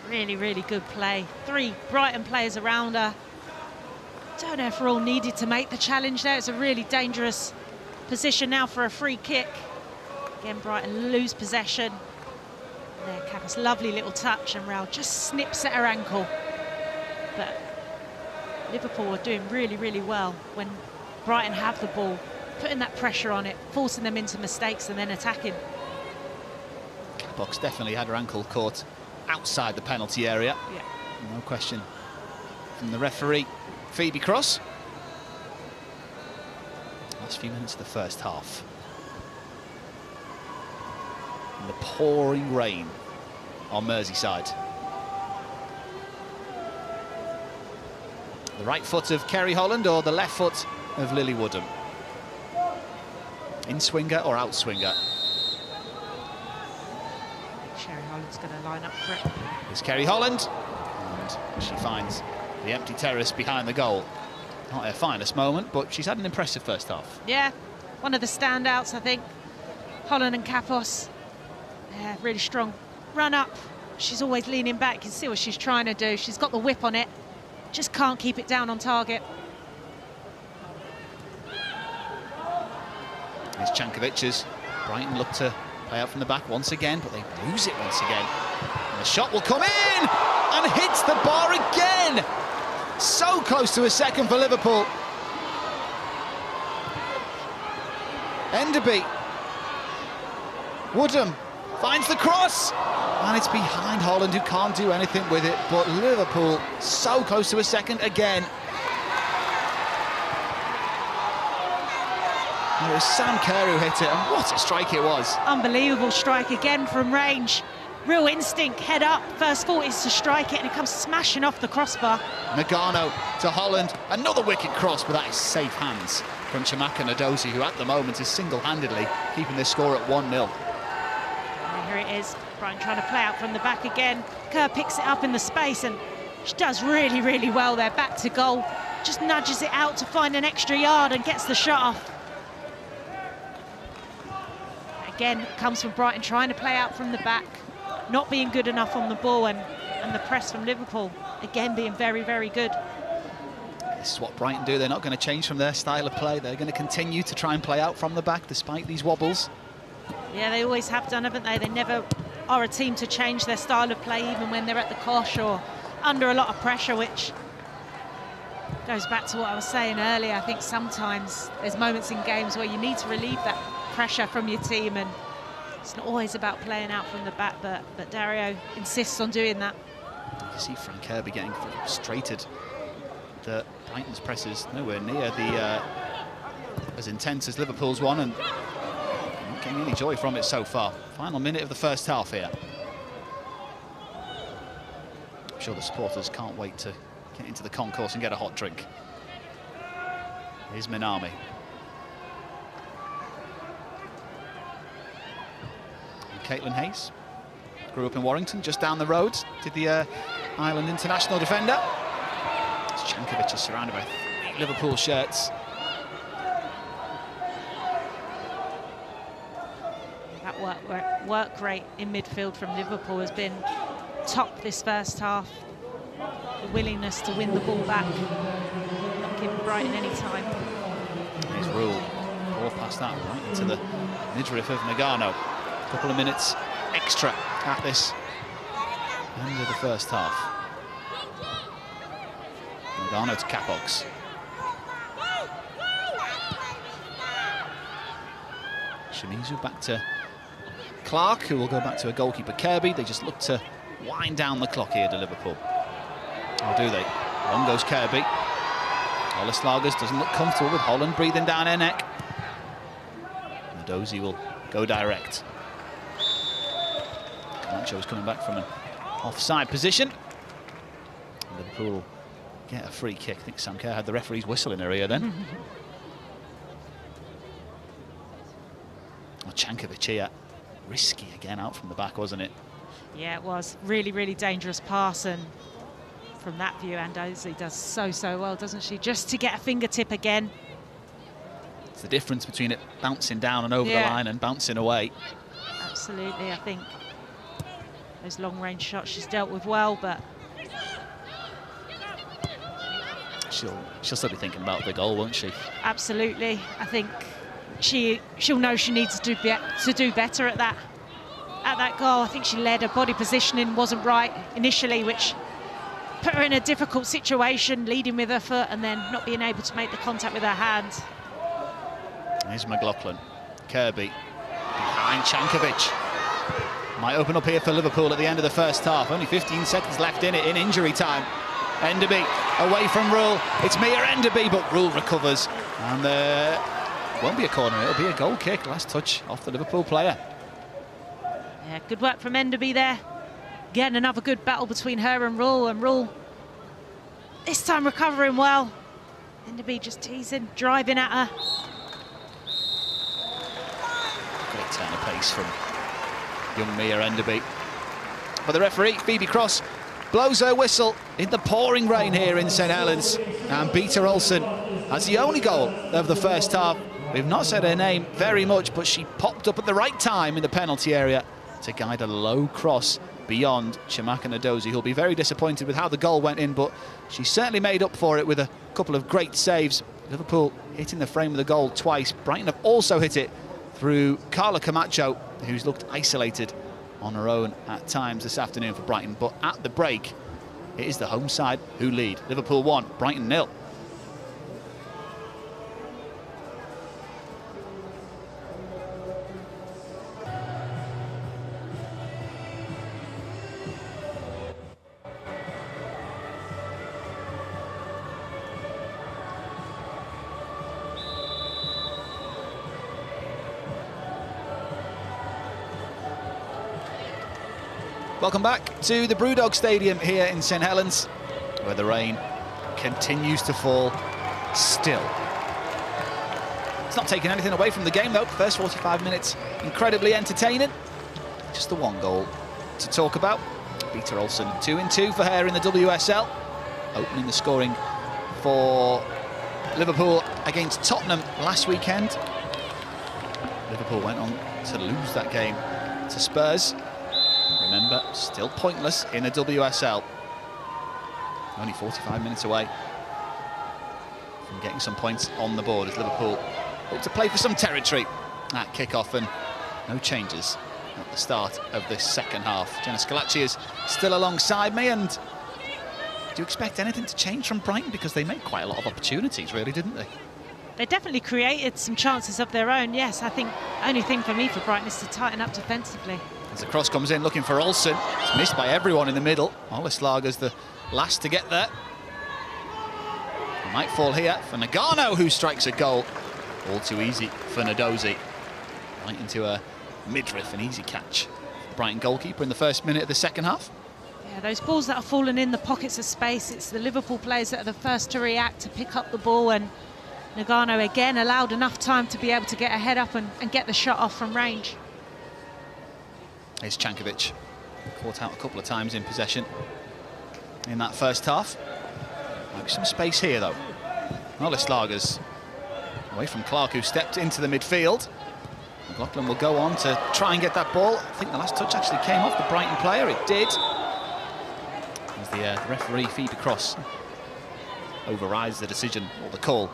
Really, really good play. 3 Brighton players around her. Don't know if we're all needed to make the challenge there. It's a really dangerous position now for a free kick. Again, Brighton lose possession. There, Kapos, lovely little touch, and Raul just snips at her ankle. But Liverpool are doing really, really well when Brighton have the ball, putting that pressure on it, forcing them into mistakes and then attacking. Box definitely had her ankle caught outside the penalty area. Yeah. No question from the referee. Phoebe Cross. Last few minutes of the first half. And the pouring rain on Merseyside. The right foot of Kerry Holland or the left foot of Lily Woodham? In-swinger or out-swinger? Kerry Holland's going to line up for it. It's Kerry Holland, and she finds the empty terrace behind the goal. Not her finest moment, but she's had an impressive first half. Yeah, one of the standouts, I think. Holland and Kapos. Yeah, really strong run up. She's always leaning back. You can see what she's trying to do. She's got the whip on it. Just can't keep it down on target. Here's Chankovic's. Brighton look to play out from the back once again, but they lose it once again. And the shot will come in and hits the bar again. So close to a second for Liverpool. Enderby. Woodham finds the cross. And it's behind Holland, who can't do anything with it. But Liverpool so close to a second again. It was Sam Kerr who hit it, and what a strike it was. Unbelievable strike again from range. Real instinct, head up. First thought is to strike it, and it comes smashing off the crossbar. Nagano to Holland. Another wicked cross, but that is safe hands from Chamaka Nadozi, who at the moment is single-handedly keeping this score at 1-0. And here it is. Brighton trying to play out from the back again. Kerr picks it up in the space, and she does really, really well there. Back to goal. Just nudges it out to find an extra yard and gets the shot off. Again, it comes from Brighton trying to play out from the back, not being good enough on the ball, and the press from Liverpool, again, being very, very good. This is what Brighton do. They're not going to change from their style of play. They're going to continue to try and play out from the back despite these wobbles. Yeah, they always have done, haven't they? They never are a team to change their style of play, even when they're at the cosh or under a lot of pressure, which goes back to what I was saying earlier. I think sometimes there's moments in games where you need to relieve that pressure from your team, and it's not always about playing out from the back, but Dario insists on doing that. You see Frank Kirby getting frustrated that Brighton's press is nowhere near the as intense as Liverpool's one, and not getting any joy from it so far. Final minute of the first half here. I'm sure the supporters can't wait to get into the concourse and get a hot drink. Here's Minami. Caitlin Hayes grew up in Warrington, just down the road, did the Ireland international defender. It's Cankovic is surrounded by 3 Liverpool shirts. That work rate in midfield from Liverpool has been top this first half. The willingness to win the ball back, not giving Brighton any time. Here's Rule, ball past that right into the midriff of Nagano. A couple of minutes extra at this end of the first half. Nagano to Capox. Shimizu back to Clark, who will go back to a goalkeeper, Kirby. They just look to wind down the clock here to Liverpool. Or do they? Long goes Kirby. Oleslagers doesn't look comfortable with Holland breathing down her neck. Nadozi will go direct. Camacho is coming back from an offside position. Liverpool get a free kick. I think Sam Kerr had the referee's whistle in her ear then. Cankovic here, risky again out from the back, wasn't it? Yeah, it was. Really, really dangerous pass, and from that view, Nadozi does so well, doesn't she? Just to get a fingertip again. It's the difference between it bouncing down and over the line and bouncing away. Absolutely, I think those long-range shots she's dealt with well, but she'll still be thinking about the goal, won't she? Absolutely. I think she'll know she needs to do better at that goal. I think she led, her body positioning wasn't right initially, which put her in a difficult situation, leading with her foot and then not being able to make the contact with her hand. Here's McLaughlin. Kirby behind Cankovic. Might open up here for Liverpool at the end of the first half. Only 15 seconds left in it in injury time. Enderby away from Rule. It's Mia Enderby, but Rule recovers. And won't be a corner, it'll be a goal kick. Last touch off the Liverpool player. Yeah, good work from Enderby there. Again, another good battle between her and Rule this time recovering well. Enderby just teasing, driving at her. Great turn of pace from young Mia Enderby. But the referee, Phoebe Cross, blows her whistle in the pouring rain here in St Helens. And Beta Olsen has the only goal of the first half. We've not said her name very much, but she popped up at the right time in the penalty area to guide a low cross beyond Chiamaka Nadozi, who'll be very disappointed with how the goal went in, but she certainly made up for it with a couple of great saves. Liverpool hitting the frame of the goal twice. Brighton have also hit it through Carla Camacho, who's looked isolated on her own at times this afternoon for Brighton. But at the break, it is the home side who lead. Liverpool 1, Brighton 0. Welcome back to the Brewdog Stadium here in St Helens, where the rain continues to fall still. It's not taking anything away from the game though. First 45 minutes incredibly entertaining. Just the one goal to talk about. Beta Olsen 2-2 for her in the WSL, opening the scoring for Liverpool against Tottenham last weekend. Liverpool went on to lose that game to Spurs. Remember, still pointless in the WSL. Only 45 minutes away from getting some points on the board as Liverpool look to play for some territory at kick-off, and no changes at the start of this second half. Jenna Scalacci is still alongside me, and do you expect anything to change from Brighton? Because they made quite a lot of opportunities, really, didn't they? They definitely created some chances of their own, yes. I think the only thing for me for Brighton is to tighten up defensively. As the cross comes in, looking for Olsen. It's missed by everyone in the middle. Oleslagers the last to get there. It might fall here for Nagano, who strikes a goal. All too easy for Nadozi. Right into a midriff, an easy catch. The Brighton goalkeeper in the first minute of the second half. Yeah, those balls that are falling in the pockets of space, it's the Liverpool players that are the first to react, to pick up the ball, and Nagano again allowed enough time to be able to get a head up and get the shot off from range. Here's Cankovic, caught out a couple of times in possession in that first half. Some space here though. Olislargers away from Clark, who stepped into the midfield. McLaughlin will go on to try and get that ball. I think the last touch actually came off the Brighton player. It did. As the referee feed across overrides the decision or the call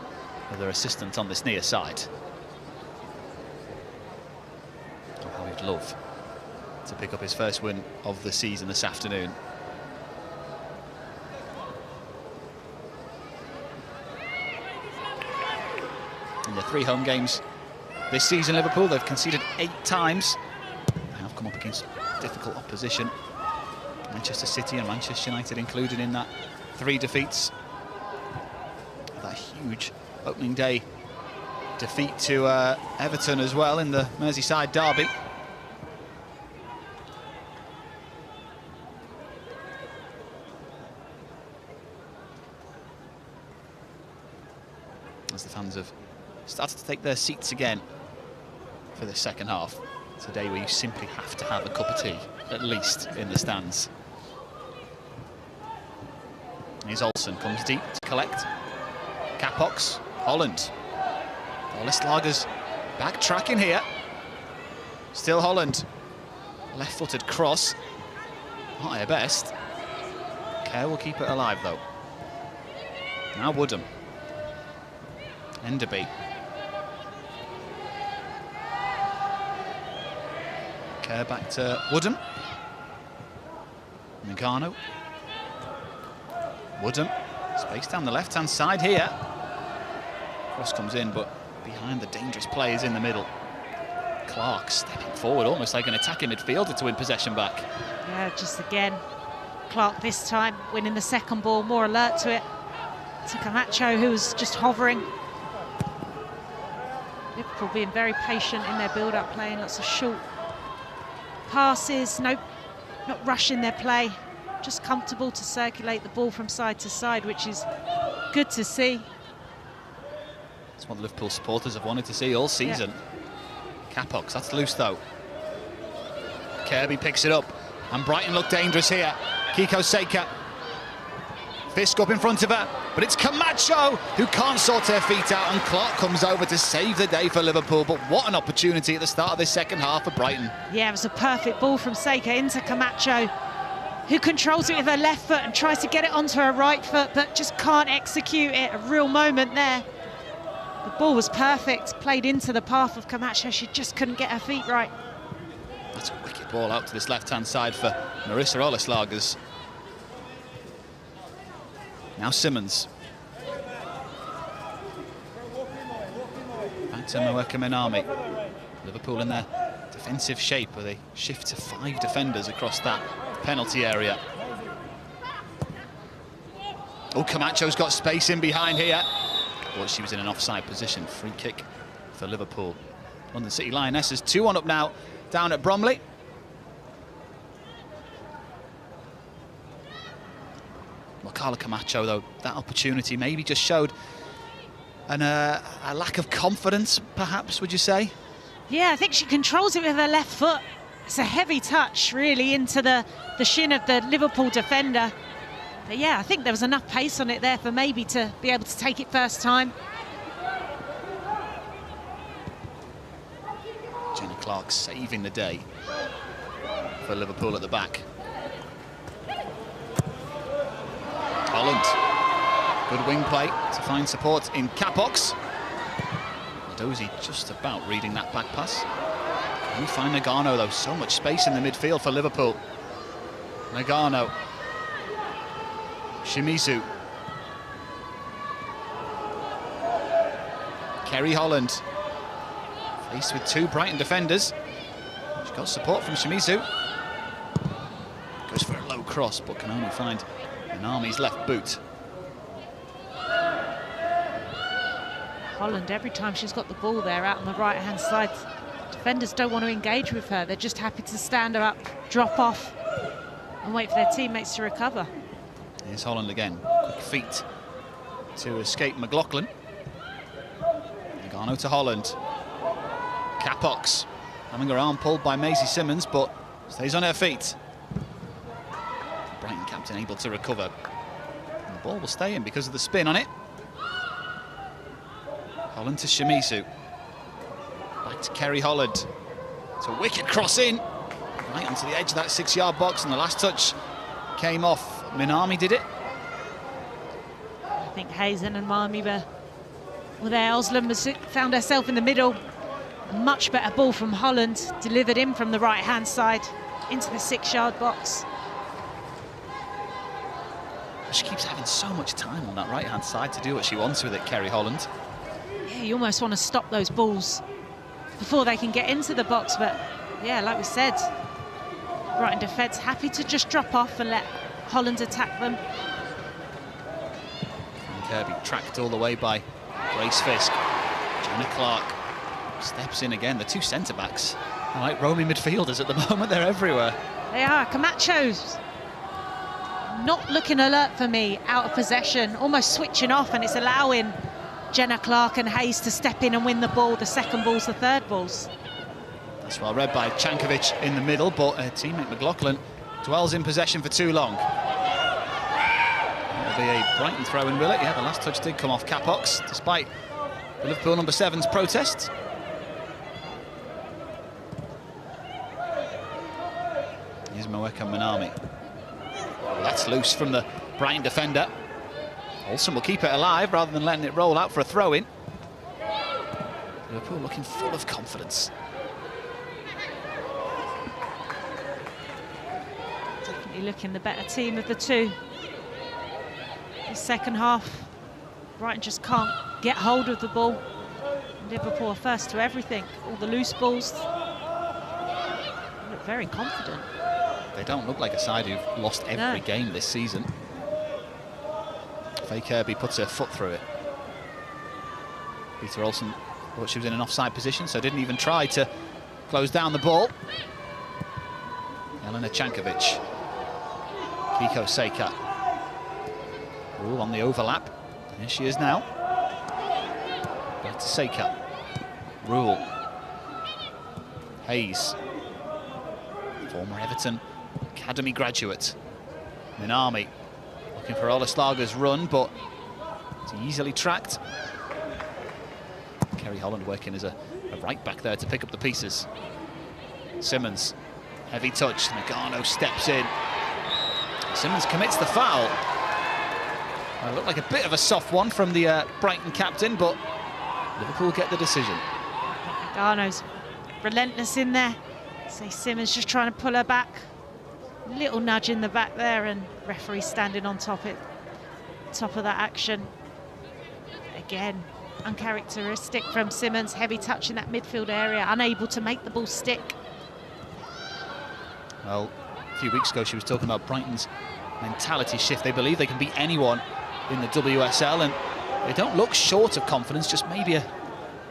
of their assistant on this near side. How he'd love to pick up his first win of the season this afternoon. In the 3 home games this season, Liverpool, they've conceded 8 times. They have come up against difficult opposition. Manchester City and Manchester United included in that 3 defeats. That huge opening day defeat to Everton as well in the Merseyside derby. As the fans have started to take their seats again for the second half. Today where you simply have to have a cup of tea, at least in the stands. Here's Olsen, comes deep to collect. Capox, Holland. Olislargers backtracking here. Still Holland. Left-footed cross. Not her best. Kerr will keep it alive though. Now Woodham. Enderby. Kerr back to Woodham. Nagano. Woodham. Space down the left-hand side here. Cross comes in, but behind the dangerous players in the middle. Clark stepping forward, almost like an attacking midfielder to win possession back. Yeah, just again, Clark this time winning the second ball, more alert to it. To Camacho, who was just hovering. Liverpool being very patient in their build-up, playing lots of short passes, not rushing their play, just comfortable to circulate the ball from side to side, which is good to see. That's what the Liverpool supporters have wanted to see all season. Yeah. Capox, that's loose though. Kirby picks it up, and Brighton look dangerous here. Kiko Seika. Fisk up in front of her, but it's Camacho who can't sort her feet out, and Clark comes over to save the day for Liverpool. But what an opportunity at the start of this second half for Brighton. Yeah, it was a perfect ball from Seika into Camacho, who controls it with her left foot and tries to get it onto her right foot, but just can't execute it. A real moment there. The ball was perfect, played into the path of Camacho. She just couldn't get her feet right. That's a wicked ball out to this left-hand side for Marissa Olislargers. Now Simmons. Back to Moeka Minami. Liverpool in their defensive shape where they shift to 5 defenders across that penalty area. Oh, Camacho's got space in behind here. Thought she was in an offside position. Free kick for Liverpool. London City Lionesses 2-1 up now, down at Bromley. Well, Carla Camacho, though, that opportunity maybe just showed a lack of confidence, perhaps, would you say? Yeah, I think she controls it with her left foot. It's a heavy touch, really, into the shin of the Liverpool defender. But yeah, I think there was enough pace on it there for maybe to be able to take it first time. Jenny Clark saving the day for Liverpool at the back. Holland, good wing play to find support in Capox. Dozy just about reading that back pass. Can we find Nagano though? So much space in the midfield for Liverpool. Nagano. Shimizu. Kerry Holland. Faced with 2 Brighton defenders. She's got support from Shimizu. Goes for a low cross, but can only find Minami's left boot. Holland, every time she's got the ball there out on the right-hand side, defenders don't want to engage with her. They're just happy to stand her up, drop off, and wait for their teammates to recover. Here's Holland again. Quick feet to escape McLaughlin. Nagano to Holland. Capox having her arm pulled by Maisie Simmons, but stays on her feet. Brighton captain able to recover. And ball will stay in because of the spin on it. Holland to Shimizu. Back to Kerry Holland. It's a wicked cross in. Right onto the edge of that 6-yard box, and the last touch came off. Minami did it. I think Hazen and Marmi were there. Oslam has found herself in the middle. A much better ball from Holland, delivered in from the right-hand side into the 6-yard box. She keeps having so much time on that right-hand side to do what she wants with it, Kerry Holland. Yeah, you almost want to stop those balls before they can get into the box, but yeah, like we said, Brighton defence happy to just drop off and let Holland attack them. And Kirby tracked all the way by Grace Fisk. Jenna Clark steps in again. The two centre-backs are like roaming midfielders at the moment. They're everywhere. They are. Camacho's not looking alert for me, out of possession, almost switching off, and it's allowing Jenna Clark and Hayes to step in and win the ball. The second balls, the third balls. That's well read by Chankovic in the middle, but her teammate McLaughlin dwells in possession for too long. It'll be a Brighton throw-in, will it? Yeah, the last touch did come off Capox, despite the Liverpool number 7's protest. Here's Moeka Minami. That's loose from the Brighton defender. Olsen will keep it alive rather than letting it roll out for a throw-in. Liverpool looking full of confidence. Definitely looking the better team of the two. The second half, Brighton just can't get hold of the ball. Liverpool are first to everything. All the loose balls. They look very confident. They don't look like a side who've lost every game this season. Faye Kirby puts her foot through it. Peter Olsen thought she was in an offside position, so didn't even try to close down the ball. Elena Chankovic. Kiko Seika. Ooh, on the overlap. Here she is now. Back to Seika. Rule. Hayes. Former Everton Academy graduate. Minami. Looking for Olaslaga's run, but it's easily tracked. Kerry Holland working as a right back there to pick up the pieces. Simmons, heavy touch. Nagano steps in. Simmons commits the foul. It looked like a bit of a soft one from the Brighton captain, but Liverpool get the decision. Nagano's relentless in there. See Simmons just trying to pull her back. Little nudge in the back there, and referee standing on top of that action. Again, uncharacteristic from Simmons. Heavy touch in that midfield area, unable to make the ball stick. Well, a few weeks ago she was talking about Brighton's mentality shift. They believe they can beat anyone in the WSL, and they don't look short of confidence, just maybe a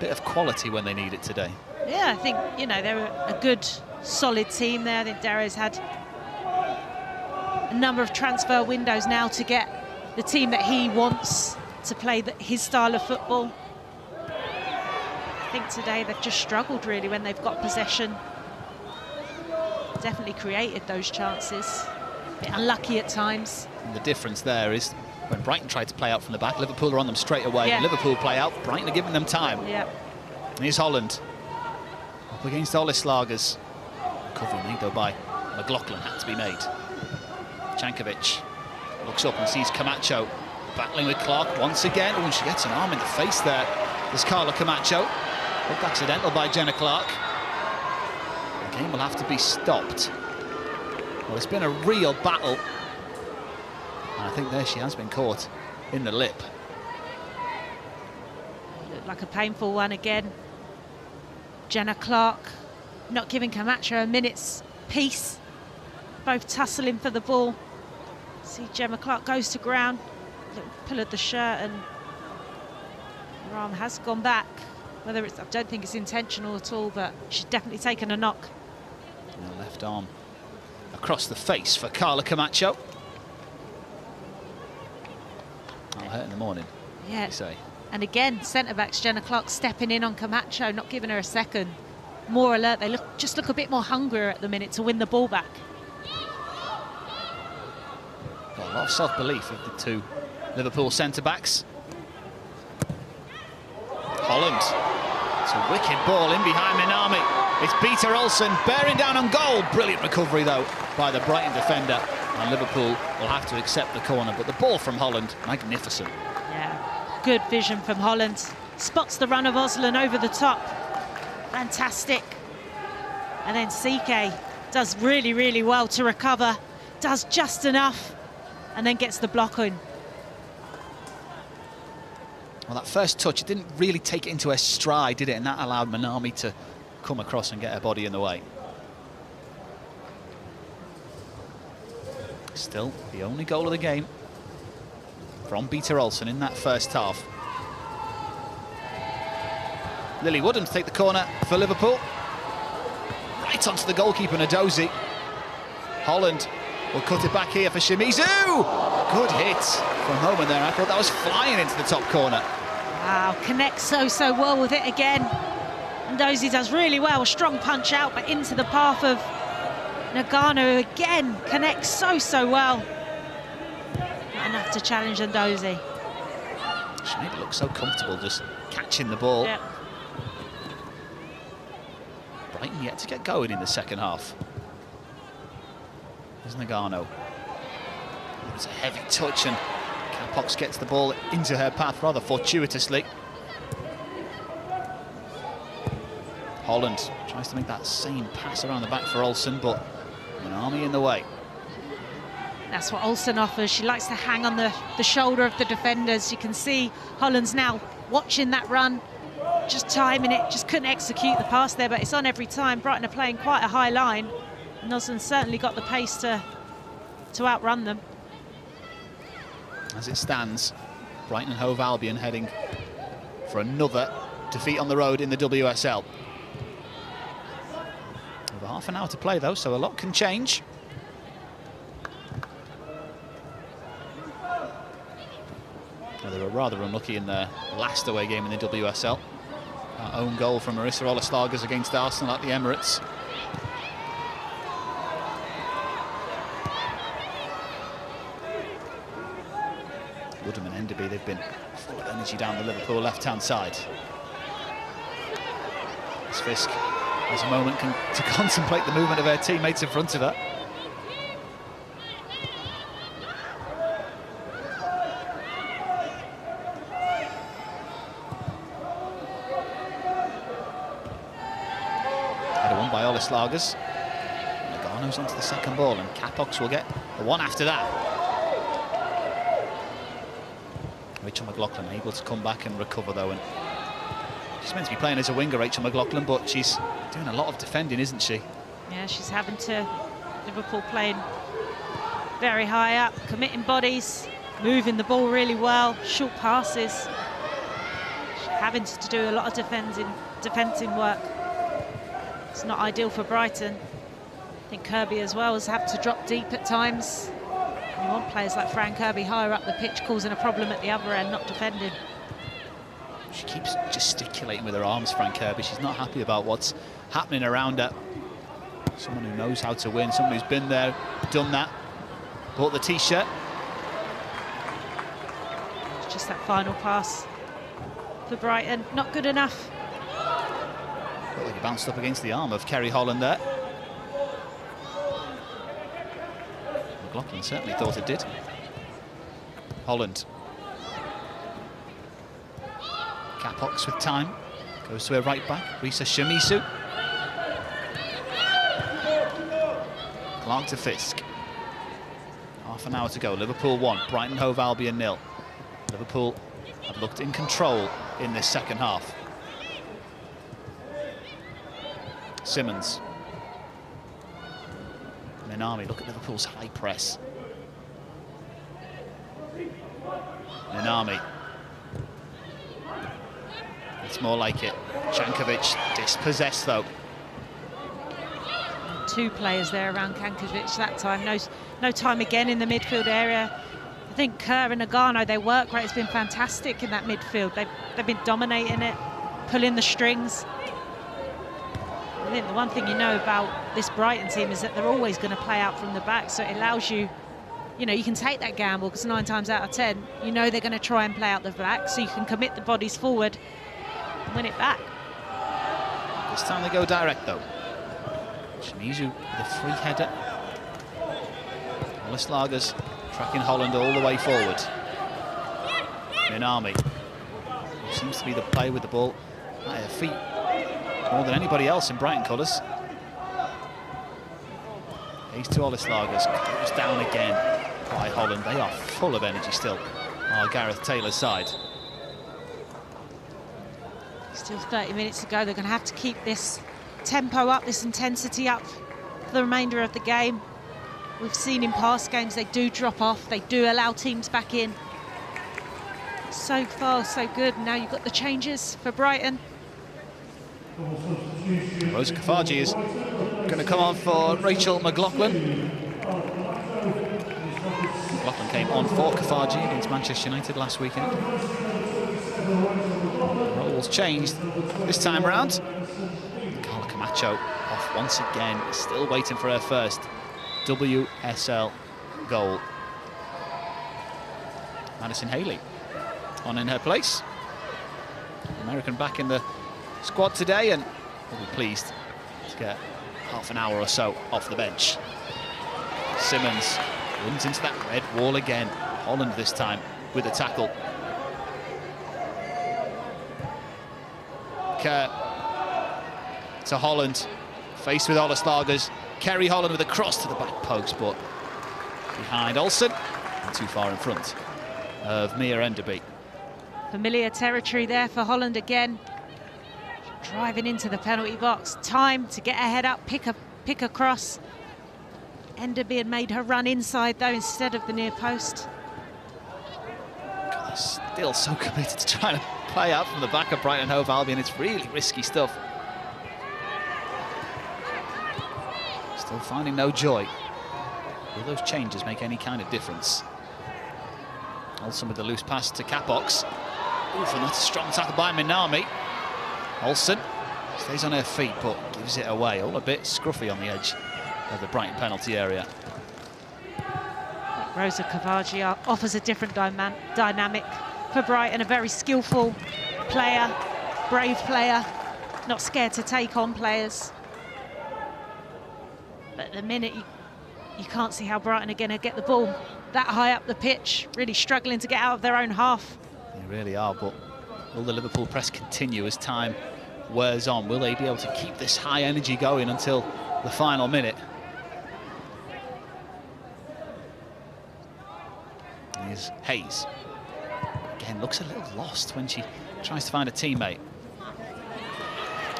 bit of quality when they need it today. Yeah, I think, you know, they're a good, solid team there. I think Darrow's had a number of transfer windows now to get the team that he wants to play his style of football. I think today they've just struggled really when they've got possession. Definitely created those chances. A bit unlucky at times. And the difference there is when Brighton tried to play out from the back, Liverpool are on them straight away. Yeah. When Liverpool play out, Brighton are giving them time. Yeah. And here's Holland up against Olaslaga's. Recovery made though by McLaughlin, had to be made. Chankovic looks up and sees Camacho battling with Clark once again. Oh, and she gets an arm in the face there. There's Carla Camacho. Looked accidental by Jenna Clark. The game will have to be stopped. Well, it's been a real battle. And I think there she has been caught in the lip. Looked like a painful one again. Jenna Clark not giving Camacho a minute's peace. Both tussling for the ball. See Gemma Clark goes to ground. Pull at the shirt, and her arm has gone back. Whether it's, I don't think it's intentional at all, but she's definitely taken a knock. And the left arm across the face for Carla Camacho. That'll hurt in the morning, Yeah. you say. And again, centre-backs, Jenna Clark stepping in on Camacho, not giving her a second. More alert, they just look a bit more hungrier at the minute to win the ball back. Got a lot of self-belief of the two Liverpool centre-backs. Holland. It's a wicked ball in behind Minami. It's Peter Olsen bearing down on goal. Brilliant recovery, though, by the Brighton defender. And Liverpool will have to accept the corner. But the ball from Holland, magnificent. Yeah, good vision from Holland. Spots the run of Oslan over the top. Fantastic. And then CK does really, really well to recover. Does just enough. And then gets the block in. Well, that first touch, it didn't really take it into her stride, did it? And that allowed Minami to come across and get her body in the way. Still, the only goal of the game from Peter Olsen in that first half. Lily Woodham to take the corner for Liverpool. Right onto the goalkeeper, Nadozi. Holland will cut it back here for Shimizu. Good hit from Homan there. I thought that was flying into the top corner. Wow, connects so well with it again. And Dozy does really well. A strong punch out, but into the path of Nagano again. Connects so well. Not enough to challenge Ndozi. She made it look so comfortable just catching the ball. Yep. Brighton yet to get going in the second half. There's Nagano. It's a heavy touch and Capox gets the ball into her path rather fortuitously. Holland tries to make that same pass around the back for Olsen, but Minami in the way. That's what Olsen offers. She likes to hang on the shoulder of the defenders. You can see Holland's now watching that run, just timing it, just couldn't execute the pass there, but it's on every time. Brighton are playing quite a high line, and Olsen's certainly got the pace to outrun them. As it stands, Brighton Hove Albion heading for another defeat on the road in the WSL. Over half an hour to play though, so a lot can change. Well, they were rather unlucky in their last away game in the WSL. That own goal from Marissa Olaslagers against Arsenal at the Emirates. Woodham and Enderby, they've been full of energy down the Liverpool left-hand side. As Fisk has a moment to contemplate the movement of her teammates in front of her. Header won by Olaslagers. Nagano's onto the second ball and Capox will get the one after that. Rachel McLaughlin able to come back and recover though, and she's meant to be playing as a winger, Rachel McLaughlin, but she's doing a lot of defending, isn't she? Yeah, she's having to. Liverpool playing very high up, committing bodies, moving the ball really well, short passes. She's having to do a lot of defending work. It's not ideal for Brighton. I think Kirby as well has had to drop deep at times. You want players like Fran Kirby higher up the pitch, causing a problem at the other end, not defending. She keeps gesticulating with her arms, Fran Kirby. She's not happy about what's happening around her. Someone who knows how to win, someone who's been there, done that, bought the T-shirt. It's just that final pass for Brighton, not good enough. Looked like he bounced up against the arm of Kerry Holland there. McLaughlin certainly thought it did. Holland. Capox with time. Goes to her right back. Risa Shimizu. Clark to Fisk. Half an hour to go. Liverpool 1, Brighton Hove Albion 0. Liverpool have looked in control in this second half. Simmons. Minami, look at Liverpool's high press. Minami. It's more like it. Jankovic dispossessed though. Two players there around Jankovic that time. No time again in the midfield area. I think Kerr and Nagano, their work rate has been fantastic in that midfield. They've been dominating it, pulling the strings. I think the one thing you know about this Brighton team is that they're always going to play out from the back, so it allows you you know, you can take that gamble because 9 times out of 10, you know they're going to try and play out the back, so you can commit the bodies forward and win it back. This time they go direct though. Shimizu with a free header. Lagers tracking Holland all the way forward. Minami seems to be the player with the ball at her feet more than anybody else in Brighton colours. He's to Lagers, goes down again by Holland. They are full of energy still, Gareth Taylor's side. Still 30 minutes to go. They're going to have to keep this tempo up, this intensity up for the remainder of the game. We've seen in past games they do drop off, they do allow teams back in. So far, so good. Now you've got the changes for Brighton. Rosa Kafaji is going to come on for Rachel McLaughlin. McLaughlin came on for Kafaji against Manchester United last weekend. Roles changed this time round. Carla Camacho off once again, still waiting for her first WSL goal. Madison Haley on in her place. American back in the squad today, and we'll be pleased to get half an hour or so off the bench. Simmons runs into that red wall again. Holland this time with a tackle. Kerr to Holland, faced with Lagers. Kerry Holland with a cross to the back post, but behind Olsen and too far in front of Mia Enderby. Familiar territory there for Holland again. Driving into the penalty box. Time to get her head up, pick a cross. Enderby had made her run inside though instead of the near post. God, they're still so committed to trying to play out from the back of Brighton Hove Albion. It's really risky stuff. Still finding no joy. Will those changes make any kind of difference? Olsen with the loose pass to Capox. Oof, and that's a strong tackle by Minami. Olsen stays on her feet but gives it away. All a bit scruffy on the edge of the Brighton penalty area. Rosa Kafaji offers a different dynamic for Brighton. A very skillful player, brave player, not scared to take on players. But at the minute, you can't see how Brighton are going to get the ball that high up the pitch, really struggling to get out of their own half. They really are, but will the Liverpool press continue as time wears on? Will they be able to keep this high energy going until the final minute? Here's Hayes. Again, looks a little lost when she tries to find a teammate.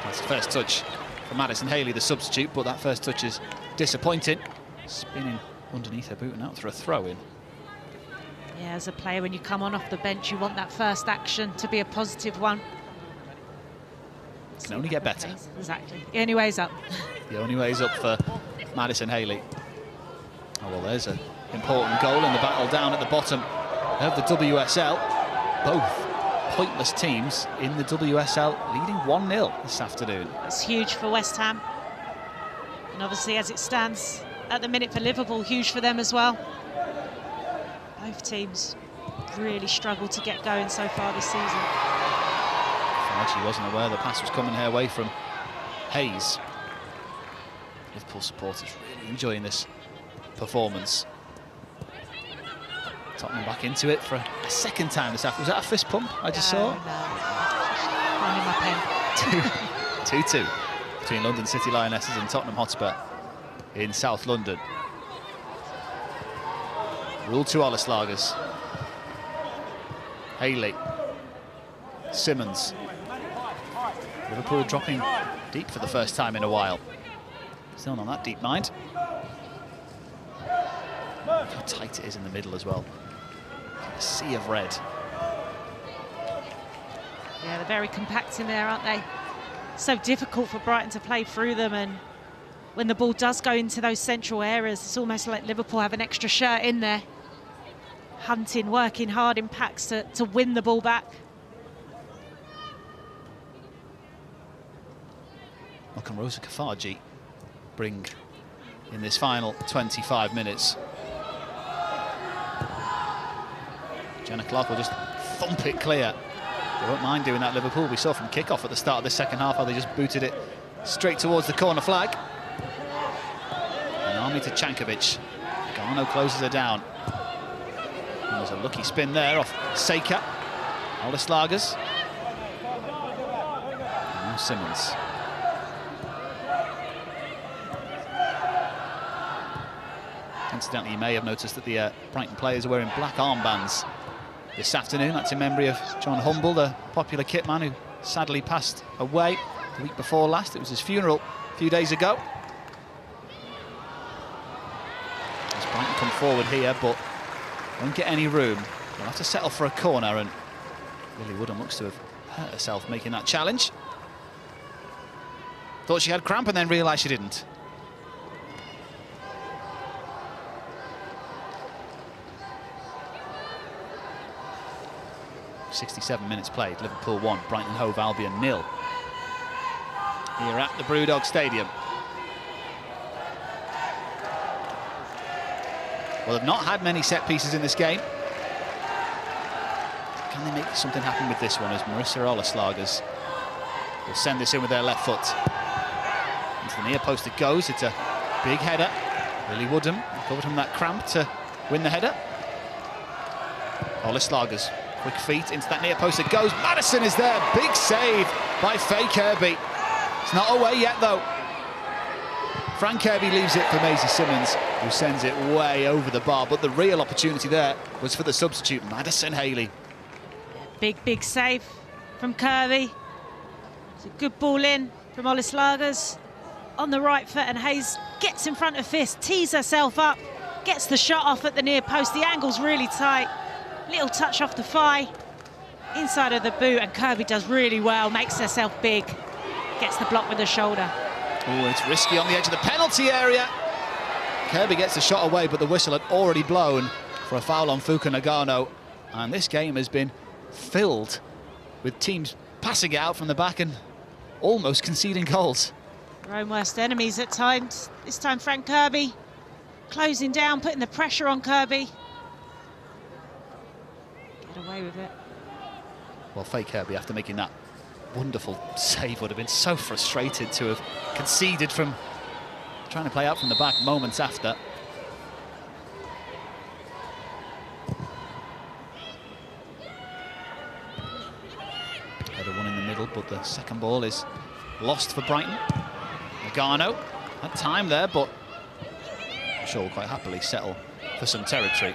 That's the first touch for Madison Haley, the substitute, but that first touch is disappointing. Spinning underneath her boot and out for a throw-in. Yeah, as a player, when you come on off the bench, you want that first action to be a positive one. Can only get better. Exactly. The only way's up. The only way's up for Madison Haley. Oh, well, there's an important goal in the battle down at the bottom of the WSL. Both pointless teams in the WSL leading 1-0 this afternoon. That's huge for West Ham. And obviously, as it stands at the minute for Liverpool, huge for them as well. Both teams really struggled to get going so far this season. She wasn't aware the pass was coming her way from Hayes. Liverpool supporters really enjoying this performance. Tottenham back into it for a second time this afternoon. Was that a fist pump I just saw? No. Finding my pen. 2-2 between London City Lionesses and Tottenham Hotspur in South London. Rule to Lagers. Haley. Simmons. Liverpool dropping deep for the first time in a while. Still on that deep mind. Look how tight it is in the middle as well. A sea of red. Yeah, they're very compact in there, aren't they? So difficult for Brighton to play through them, and when the ball does go into those central areas, it's almost like Liverpool have an extra shirt in there. Hunting, working hard in packs to win the ball back. What can Rosa Kafaji bring in this final 25 minutes? Jenna Clark will just thump it clear. They won't mind doing that, Liverpool. We saw from kick-off at the start of the second half how they just booted it straight towards the corner flag. And Army to Cankovic. Garno closes her down. And there's a lucky spin there off Seika. Oldeslagers. And now Simmons. Incidentally, you may have noticed that the Brighton players are wearing black armbands this afternoon. That's in memory of John Humble, the popular kitman who sadly passed away the week before last. It was his funeral a few days ago. As Brighton come forward here, but won't get any room. They'll have to settle for a corner, and Lily Woodham looks to have hurt herself making that challenge. Thought she had cramp and then realised she didn't. .67 minutes played. Liverpool 1, Brighton Hove Albion 0. Here at the Brewdog Stadium. Well, they've not had many set pieces in this game. Can they make something happen with this one as Marissa Oldeslagers will send this in with their left foot? Into the near post it goes. It's a big header. Lily Woodham recovered from that cramp to win the header. Oldeslagers. Quick feet into that near post it goes. Madison is there. Big save by Faye Kirby. It's not away yet, though. Fran Kirby leaves it for Maisie Simmons, who sends it way over the bar. But the real opportunity there was for the substitute, Madison Haley. Big save from Kirby. It's a good ball in from Oldeslagers. On the right foot, and Hayes gets in front of Fist, tees herself up, gets the shot off at the near post. The angle's really tight. Little touch off the thigh, inside of the boot, and Kirby does really well, makes herself big, gets the block with the shoulder. Oh, it's risky on the edge of the penalty area. Kirby gets the shot away, but the whistle had already blown for a foul on Fuka Nagano, and this game has been filled with teams passing it out from the back and almost conceding goals. Their own worst enemies at times. This time Frank Kirby closing down, putting the pressure on Kirby. Get away with it. Well, Faye Kirby, after making that wonderful save, would have been so frustrated to have conceded from trying to play out from the back moments after. Header one in the middle, but the second ball is lost for Brighton. Nagano had time there, but I'm sure will quite happily settle for some territory.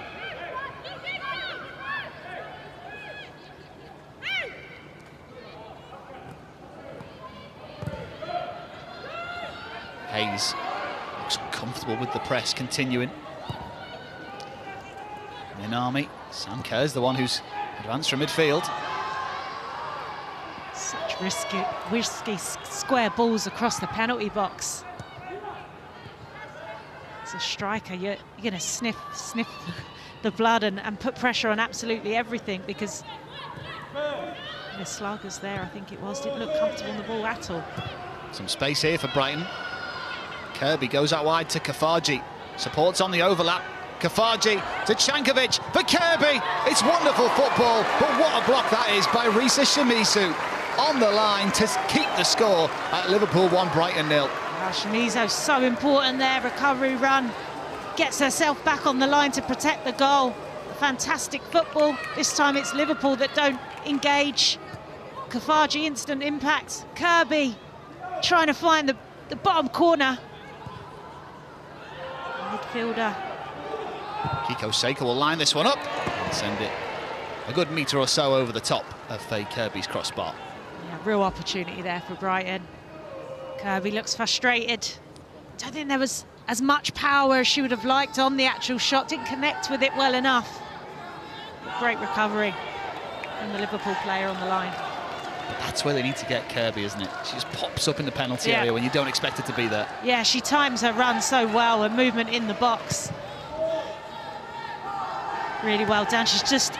Hayes looks comfortable with the press continuing. In Army, Sam Kerr's the one who's advanced from midfield. Such risky square balls across the penalty box. As a striker, you're going to sniff the blood and put pressure on absolutely everything, because the Slagers there, I think it was, didn't look comfortable on the ball at all. Some space here for Brighton. Kirby goes out wide to Kafaji. Supports on the overlap. Kafaji to Cankovic for Kirby. It's wonderful football, but what a block that is by Risa Shimizu. On the line to keep the score at Liverpool 1, Brighton 0. Shimizu's so important there. Recovery run. Gets herself back on the line to protect the goal. Fantastic football. This time it's Liverpool that don't engage. Kafaji, instant impact. Kirby trying to find the bottom corner. Midfielder. Kiko Seika will line this one up and send it a good metre or so over the top of Faye Kirby's crossbar. Yeah, real opportunity there for Brighton. Kirby looks frustrated. Don't think there was as much power as she would have liked on the actual shot. Didn't connect with it well enough. But great recovery from the Liverpool player on the line. But that's where they need to get Kirby, isn't it? She just pops up in the penalty area when you don't expect it to be there. Yeah, she times her run so well, her movement in the box. Really well done. She's just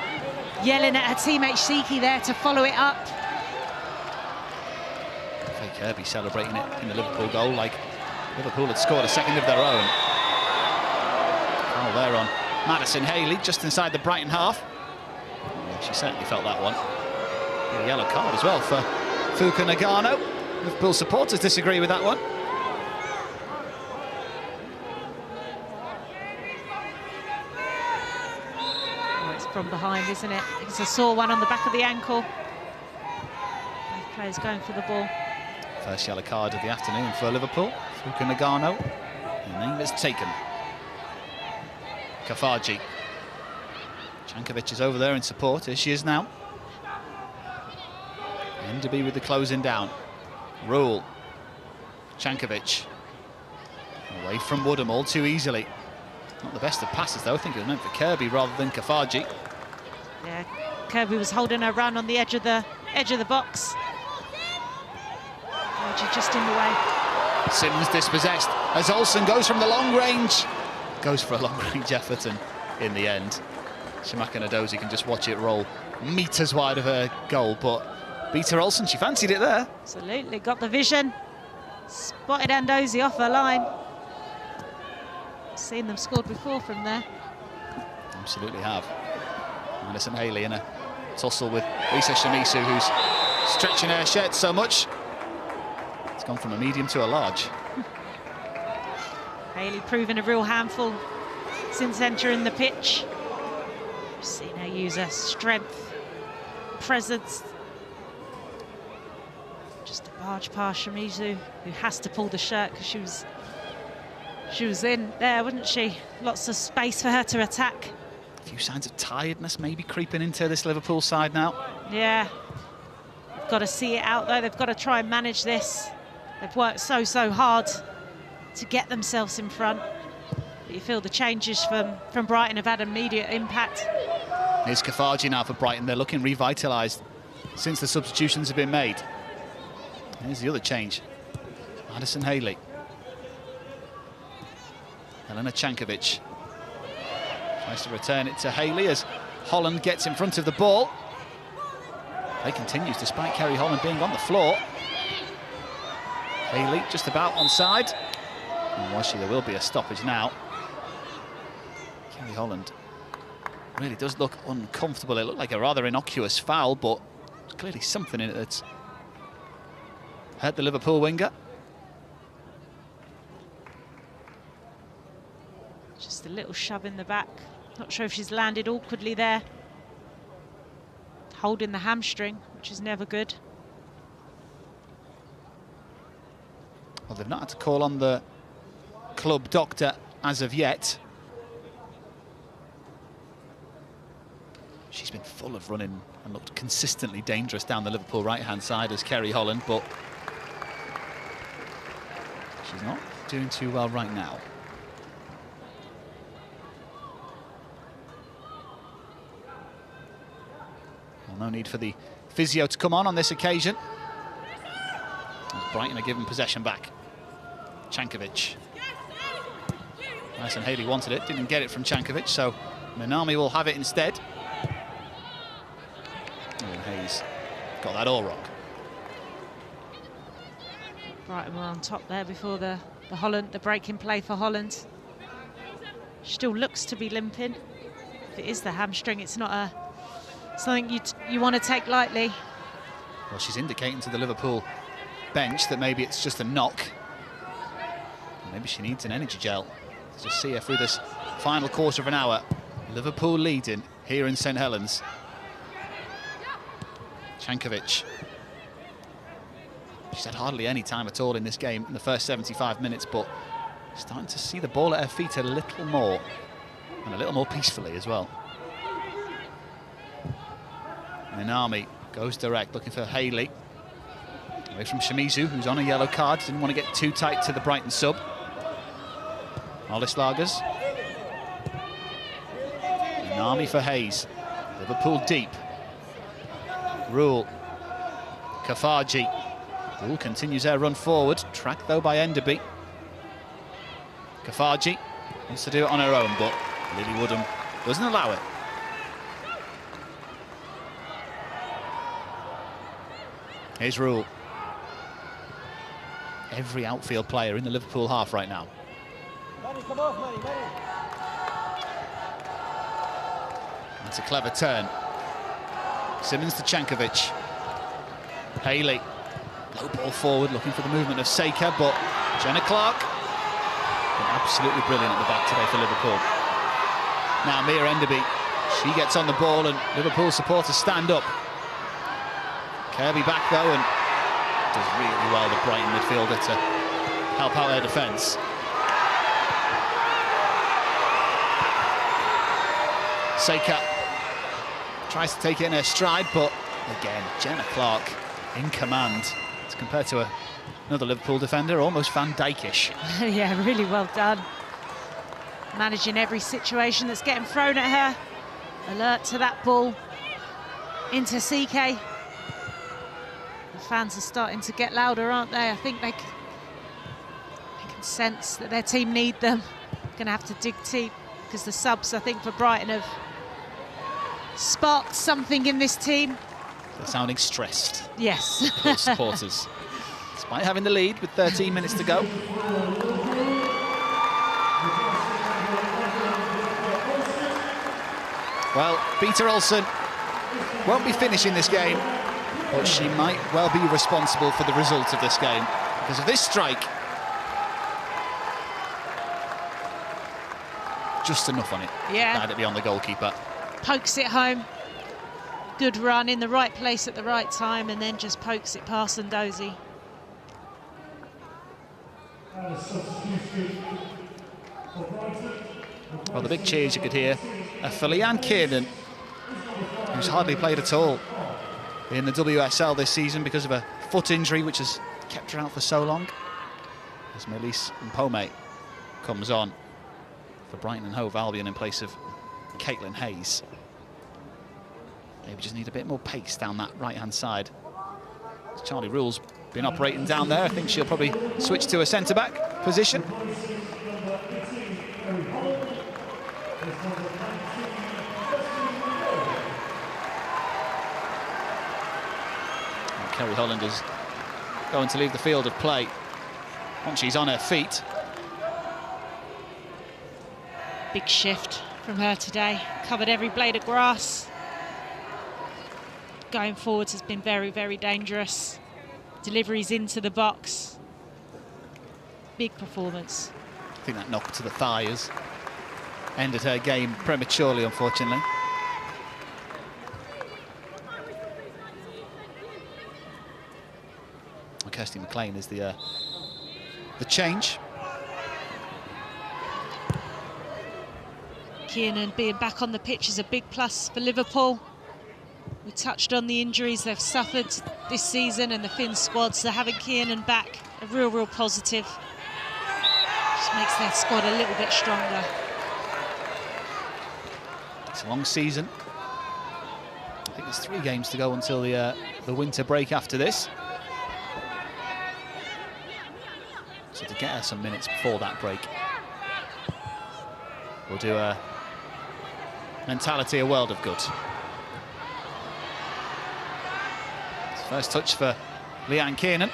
yelling at her teammate Shiki there to follow it up. Faye Kirby celebrating it in the Liverpool goal like Liverpool had scored a second of their own. Foul there on Madison Haley, just inside the Brighton half. She certainly felt that one. A yellow card as well for Fuka Nagano. Liverpool supporters disagree with that one. Oh, it's from behind, isn't it? It's a sore one on the back of the ankle. Both players going for the ball. First yellow card of the afternoon for Liverpool. Fuka Nagano. Her name is taken. Kafaji. Cankovic is over there in support, as she is now. Enderby with the closing down. Rule. Cankovic. Away from Woodham all too easily. Not the best of passes though. I think it was meant for Kirby rather than Kafaji. Yeah, Kirby was holding her run on the edge of the box. Kafaji just in the way. Sims dispossessed as Olsen goes from the long range. Goes for a long range effort, and in the end, Shamaka Nadozie can just watch it roll metres wide of her goal, but Beta Olsen, she fancied it there. Absolutely, got the vision. Spotted Andozie off her line. Seen them scored before from there. Absolutely have. Madison Haley in a tussle with Lisa Shimizu, who's stretching her shirt so much. It's gone from a medium to a large. Haley proving a real handful since entering the pitch. We've seen her use her strength, presence. Just a barge past Shimizu, who has to pull the shirt because she was in there, wasn't she? Lots of space for her to attack. A few signs of tiredness maybe creeping into this Liverpool side now. Yeah. They've got to see it out though. They've got to try and manage this. They've worked so hard to get themselves in front. But you feel the changes from Brighton have had immediate impact. Here's Kafaji now for Brighton. They're looking revitalised since the substitutions have been made. Here's the other change. Madison Haley. Helena Cankovic tries to return it to Haley as Holland gets in front of the ball. Play continues despite Kerry Holland being on the floor. Haley just about onside. And was she? There will be a stoppage now. Kerry Holland really does look uncomfortable. It looked like a rather innocuous foul, but there's clearly something in it that's hurt the Liverpool winger. Just a little shove in the back. Not sure if she's landed awkwardly there. Holding the hamstring, which is never good. Well, they've not had to call on the club doctor as of yet. She's been full of running and looked consistently dangerous down the Liverpool right-hand side as Kerry Holland, but she's not doing too well right now. Well, no need for the physio to come on this occasion. As Brighton are given possession back. Cankovic. Madison Haley wanted it, didn't get it from Cankovic, so Minami will have it instead. And Hayes got that all wrong. Brighton were on top there before the break in play for Holland. Still looks to be limping. If it is the hamstring, it's not something you want to take lightly. Well, she's indicating to the Liverpool bench that maybe it's just a knock. Maybe she needs an energy gel to just see her through this final quarter of an hour. Liverpool leading here in St Helens. Cankovic. She's had hardly any time at all in this game in the first 75 minutes, but starting to see the ball at her feet a little more, and a little more peacefully as well. Minami goes direct, looking for Haley. Away from Shimizu, who's on a yellow card. Didn't want to get too tight to the Brighton sub. Ollis Lagers. Minami for Hayes. Liverpool deep. Rule. Kafaji. Rule continues their run forward. Tracked though by Enderby. Kafaji wants to do it on her own, but Lily Woodham doesn't allow it. Here's Rule. Every outfield player in the Liverpool half right now. That's a clever turn. Simmons to Cankovic. Haley. Low ball forward, looking for the movement of Seika, but Jenna Clark been absolutely brilliant at the back today for Liverpool. Now Mia Enderby, she gets on the ball and Liverpool supporters stand up. Kirby back though and does really well, the Brighton midfielder, to help out their defence. Seika tries to take it in her stride, but again, Jenna Clark in command. As compared to another Liverpool defender, almost Van Dijk-ish. Yeah, really well done. Managing every situation that's getting thrown at her. Alert to that ball into CK. The fans are starting to get louder, aren't they? I think they can sense that their team need them. Going to have to dig deep because the subs, I think, for Brighton have sparked something in this team. They're sounding stressed. Yes. Supporters, despite having the lead with 13 minutes to go. Well, Peter Olsen won't be finishing this game, but she might well be responsible for the result of this game because of this strike. Just enough on it. Yeah. Had it beyond the goalkeeper. Pokes it home. Good run in the right place at the right time, and then just pokes it past Ndozi. Well, the big cheers you could hear are for Leanne Kiernan, who's hardly played at all in the WSL this season because of a foot injury which has kept her out for so long, as Melise Mpome comes on for Brighton Hove Albion in place of Caitlin Hayes. Maybe just need a bit more pace down that right-hand side. Charlie Rule's been operating down there. I think she'll probably switch to a centre-back position. And Kerry Holland is going to leave the field of play once she's on her feet. Big shift from her today. Covered every blade of grass. Going forwards has been very, very dangerous. Deliveries into the box. Big performance. I think that knock to the thigh has ended her game prematurely, unfortunately. Well, Kirsty McLean is the change. Kiernan being back on the pitch is a big plus for Liverpool. We touched on the injuries they've suffered this season, and the Finn squads, so having Kiernan back, a real positive. Just makes their squad a little bit stronger. It's a long season. I think there's 3 games to go until the winter break after this. So to get her some minutes before that break, will do a mentality a world of good. First touch for Leanne Kiernan.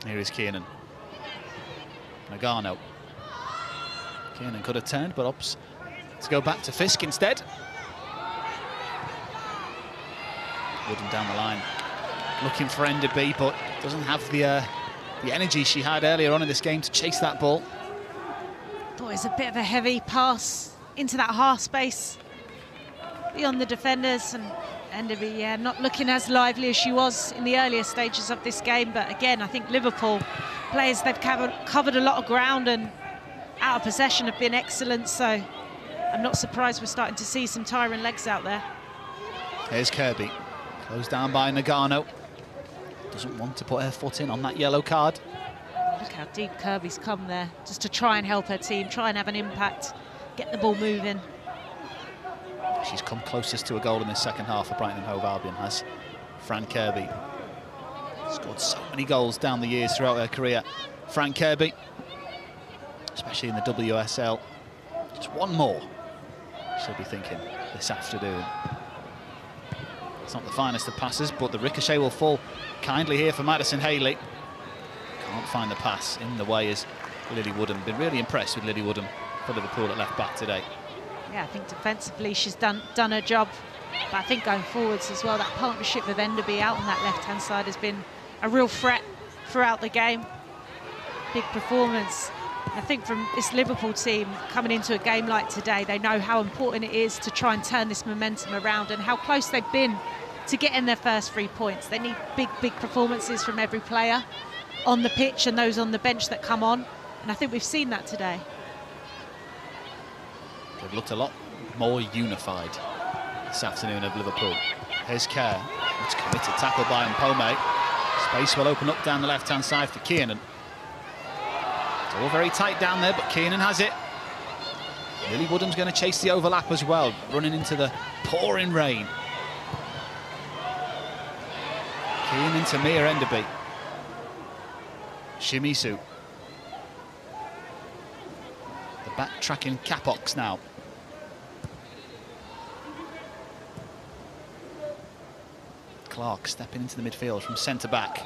Here is Kiernan. Nagano. Kiernan could have turned, but opts to go back to Fisk instead. Wooden down the line, looking for Enderby, but doesn't have the energy she had earlier on in this game to chase that ball. Boy, it's a bit of a heavy pass into that half space beyond the defenders, and Enderby, yeah, not looking as lively as she was in the earlier stages of this game. But again, I think Liverpool players, they've covered a lot of ground and out of possession have been excellent, so I'm not surprised we're starting to see some tiring legs out there. Here's Kirby, closed down by Nagano. Doesn't want to put her foot in on that yellow card. Look how deep Kirby's come there, just to try and help her team, try and have an impact, get the ball moving. She's come closest to a goal in this second half for Brighton Hove Albion, has Fran Kirby. Scored so many goals down the years throughout her career. Fran Kirby, especially in the WSL, just one more, she'll be thinking this afternoon. It's not the finest of passes, but the ricochet will fall kindly here for Madison Haley. Can't can't find the pass in the way is Lily Woodham. Been really impressed with Lily Woodham for Liverpool at left back today. Yeah, I think defensively she's done her job, but I think going forwards as well, that partnership with Enderby out on that left-hand side has been a real threat throughout the game. Big performance. I think from this Liverpool team coming into a game like today, they know how important it is to try and turn this momentum around and how close they've been to getting their first 3 points. They need big performances from every player on the pitch and those on the bench that come on, and I think we've seen that today. They've looked a lot more unified this afternoon of Liverpool. Here's Kerr. It's committed tackle by Mpome. Space will open up down the left-hand side for Kiernan. It's all very tight down there, but Kiernan has it. Lily Woodham's going to chase the overlap as well, running into the pouring rain. Kiernan to Mia Enderby. Shimizu. The back-tracking Capox now. Clark stepping into the midfield from centre-back.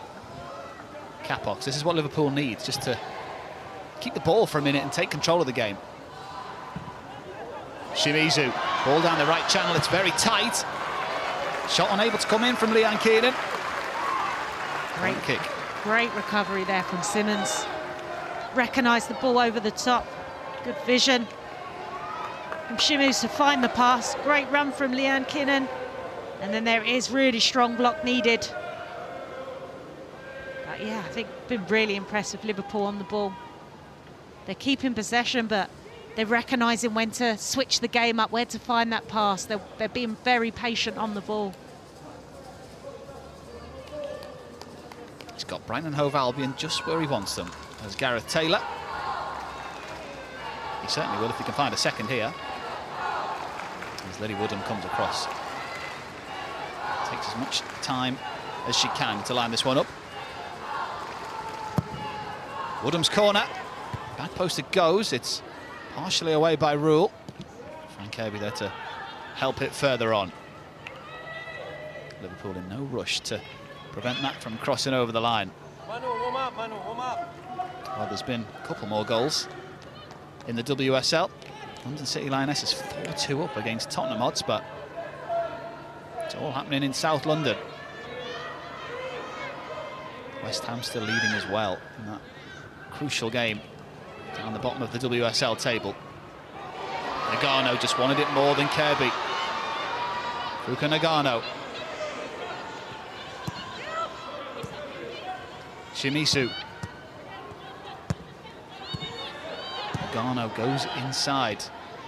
Capox, this is what Liverpool needs, just to keep the ball for a minute and take control of the game. Shimizu, ball down the right channel, it's very tight. Shot unable to come in from Leanne Kiernan. Great kick. Great recovery there from Simmons. Recognised the ball over the top. Good vision from Shimizu to find the pass. Great run from Leanne Kiernan. And then there is really strong block needed. But yeah, I think been really impressed with Liverpool on the ball. They're keeping possession, but they're recognising when to switch the game up, where to find that pass. They're being very patient on the ball. He's got Brighton Hove Albion just where he wants them. There's Gareth Taylor. He certainly will if he can find a second here. As Lily Woodham comes across. Takes as much time as she can to line this one up. Woodham's corner. Back post it goes. It's partially away by Rule. Frank Kirby there to help it further on. Liverpool in no rush to prevent that from crossing over the line. Manu, warm up, Manu, warm up. Well, there's been a couple more goals in the WSL. London City Lionesses 4-2 up against Tottenham Hotspur. It's all happening in South London. West Ham still leading as well in that crucial game down the bottom of the WSL table. Nagano just wanted it more than Kirby. Fuka Nagano. Shimizu. Nagano goes inside.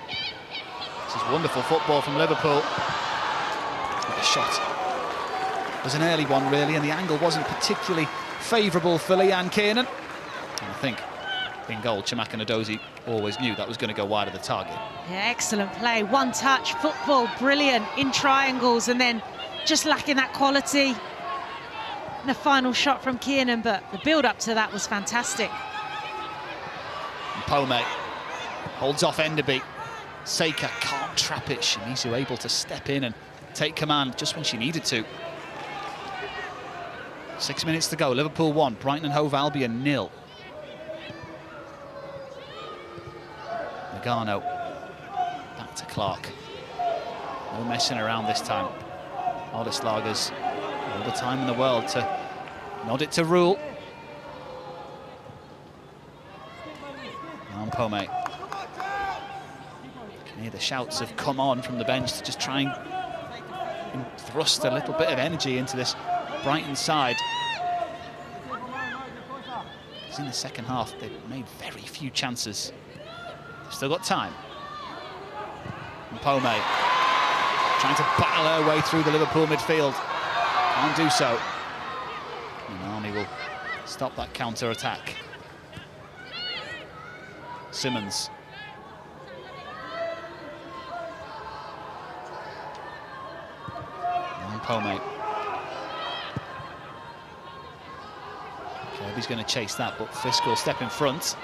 This is wonderful football from Liverpool. The shot was an early one, really, and the angle wasn't particularly favourable for Leanne Kiernan. And I think in goal, Chiamaka Nnadozie always knew that was going to go wide of the target. Yeah, excellent play. One touch, football, brilliant, in triangles, and then just lacking that quality. And the final shot from Kiernan, but the build-up to that was fantastic. Mpome holds off Enderby. Seika can't trap it. Shimizu able to step in and take command just when she needed to. 6 minutes to go. Liverpool 1, Brighton and Hove Albion 0. Nagano back to Clark. No messing around this time. Odeslager's all the time in the world to nod it to Rule. Now Mpome. Can hear the shouts have come on from the bench to just try and thrust a little bit of energy into this Brighton side. Because in the second half, they've made very few chances. They've still got time. Mpome trying to battle her way through the Liverpool midfield. Can't do so. And Army will stop that counter-attack. Simmons. Mpome. Kirby's going to chase that, but Fisk will step in front.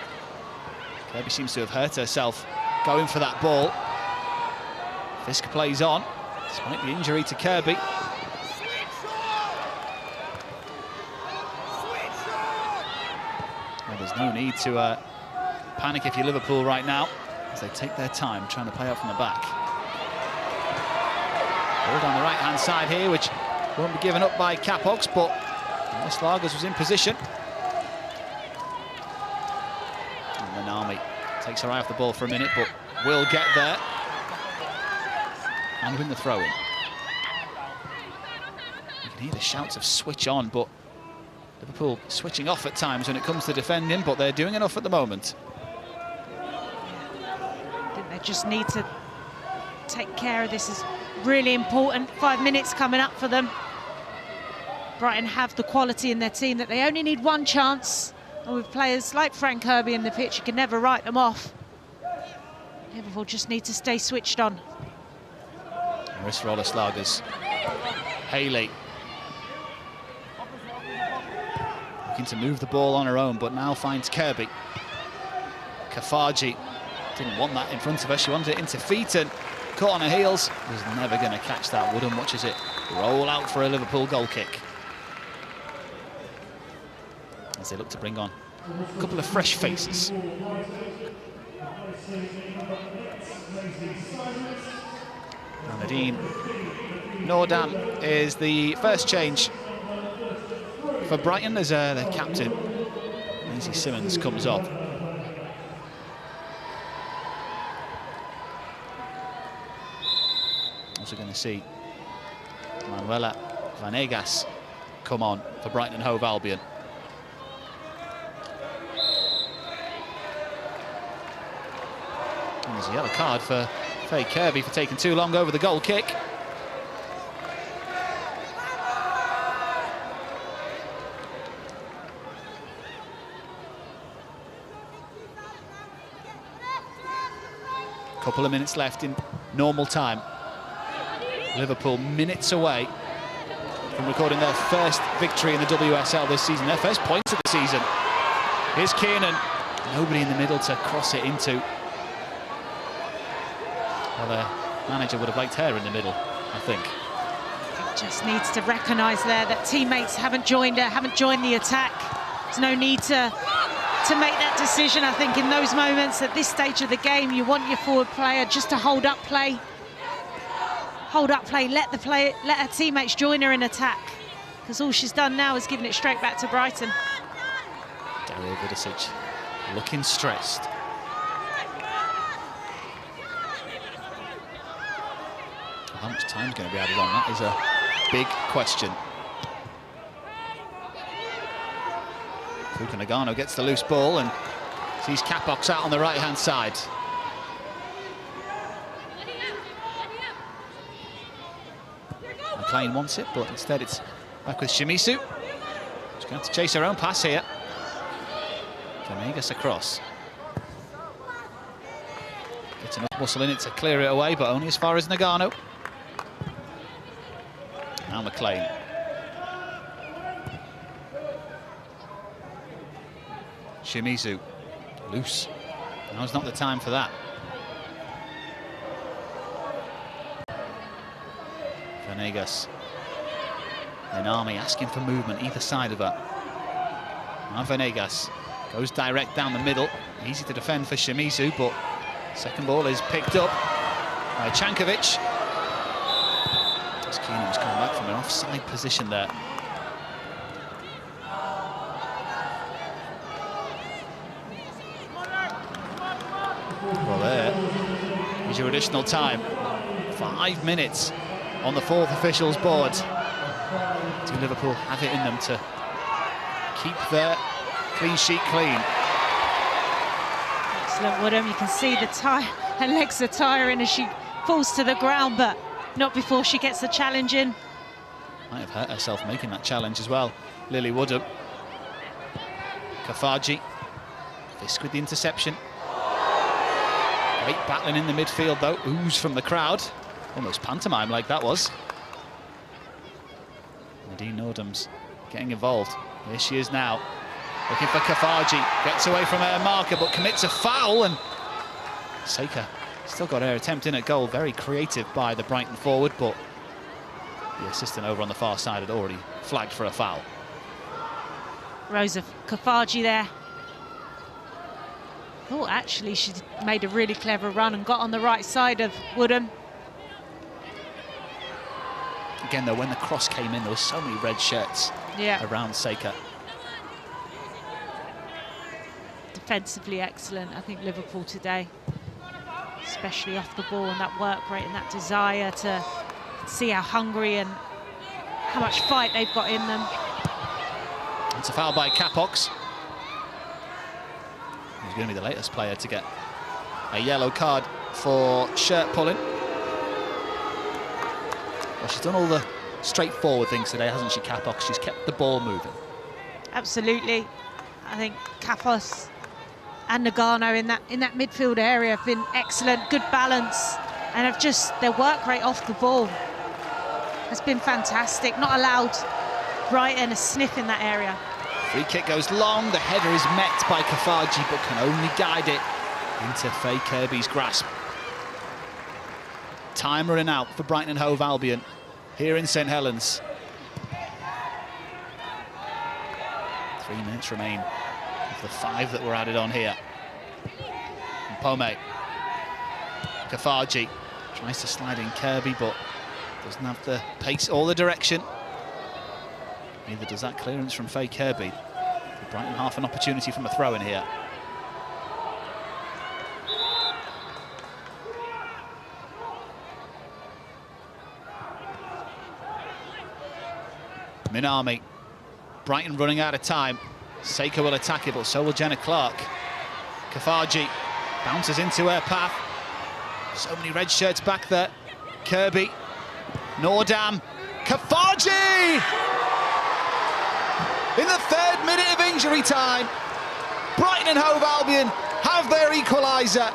Kirby seems to have hurt herself going for that ball. Fisk plays on, despite the injury to Kirby. no need to panic if you're Liverpool right now, as they take their time trying to play out from the back. Ball down the right-hand side here, which won't be given up by Capox, but West Lagers was in position. And Manami takes her eye off the ball for a minute, but will get there and win the throw-in. You can hear the shouts of switch on, but Liverpool switching off at times when it comes to defending, but they're doing enough at the moment. I think they just need to take care of this. Is really important. 5 minutes coming up for them. Brighton have the quality in their team that they only need one chance, and with players like Frank Kirby in the pitch, you can never write them off. Liverpool just need to stay switched on. Wrist roller Slagers. Haley looking to move the ball on her own, but now finds Kirby. Kafaji didn't want that in front of her. She wanted it into feet and caught on her heels. Was never going to catch that. Wouldn't watches it roll out for a Liverpool goal kick. As they look to bring on a couple of fresh faces. Nadine Nordam is the first change for Brighton as their captain, Maisie Simmons, comes up. Also going to see Manuela Vanegas come on for Brighton Hove Albion. And there's a yellow card for Faye Kirby for taking too long over the goal kick. Couple of minutes left in normal time. Liverpool minutes away from recording their first victory in the WSL this season, their first points of the season. Here's Kiernan, nobody in the middle to cross it into. Well, their manager would have liked her in the middle, I think. He just needs to recognise there that teammates haven't joined her, haven't joined the attack. There's no need to make that decision. I think in those moments, at this stage of the game, you want your forward player just to hold up play. Hold up play, let her teammates join her in attack. Because all she's done now is given it straight back to Brighton. Dario Vidicic looking stressed. How much time's going to be added on? That is a big question. Fuka Nagano gets the loose ball and sees Capox out on the right-hand side. McLean wants it, but instead it's back with Shimizu. She's going to chase her own pass here. Venegas across. Gets enough muscle in it to clear it away, but only as far as Nagano. Now McLean. Shimizu, loose. Now's not the time for that. Venegas. Nenami asking for movement either side of her. Now Venegas goes direct down the middle. Easy to defend for Shimizu, but second ball is picked up by Chankovic. As Keenan was coming back from an offside position there. Well, there is your additional time. 5 minutes on the fourth official's board. Do Liverpool have it in them to keep their clean sheet clean? Excellent, Woodham. You can see the tire, her legs are tiring as she falls to the ground, but not before she gets the challenge in. Might have hurt herself making that challenge as well. Lily Woodham. Kafaji. Fisk with the interception. Great battling in the midfield though. Ooze from the crowd. Almost pantomime like that was. Nadine Nordam's getting involved. Here she is now. Looking for Kafaji. Gets away from her marker but commits a foul, and Seika still got her attempt in at goal. Very creative by the Brighton forward, but the assistant over on the far side had already flagged for a foul. Rosa Kafaji there. thought actually she made a really clever run and got on the right side of Woodham. Again, though, when the cross came in, there were so many red shirts around Seika. Defensively excellent, I think, Liverpool today, especially off the ball, and that work rate and that desire to see how hungry and how much fight they've got in them. It's a foul by Capox. He's going to be the latest player to get a yellow card for shirt pulling. Well, she's done all the straightforward things today, hasn't she, Capox? She's kept the ball moving. Absolutely. I think Capos and Nagano in that midfield area have been excellent, good balance, and have just, their work rate off the ball has been fantastic. Not allowed Brighton a sniff in that area. Free kick goes long, the header is met by Kafaji, but can only guide it into Faye Kirby's grasp. Time running out for Brighton Hove Albion here in St Helens. 3 minutes remain of the 5 that were added on here. And Pome. Kafaji tries to slide in Kirby, but doesn't have the pace or the direction. Neither does that clearance from Faye Kirby. For Brighton, half an opportunity from a throw in here. Minami. Brighton running out of time. Seika will attack it, but so will Jenna Clark. Kafaji bounces into her path. So many red shirts back there. Kirby. Nordam. Kafaji! In the 3rd minute of injury time, Brighton and Hove Albion have their equaliser.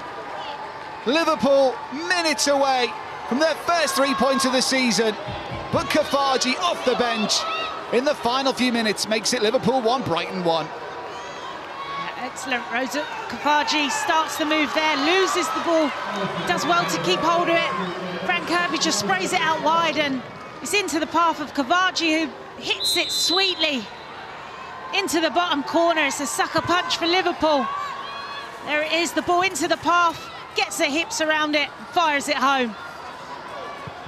Liverpool minutes away from their first 3 points of the season, but Kafaji off the bench in the final few minutes makes it Liverpool 1, Brighton 1. Excellent, Rosa. Kafaji starts the move there, loses the ball, does well to keep hold of it. Frank Kirby just sprays it out wide, and it's into the path of Kafaji, who hits it sweetly into the bottom corner. It's a sucker punch for Liverpool. There it is, the ball into the path, gets her hips around it, fires it home.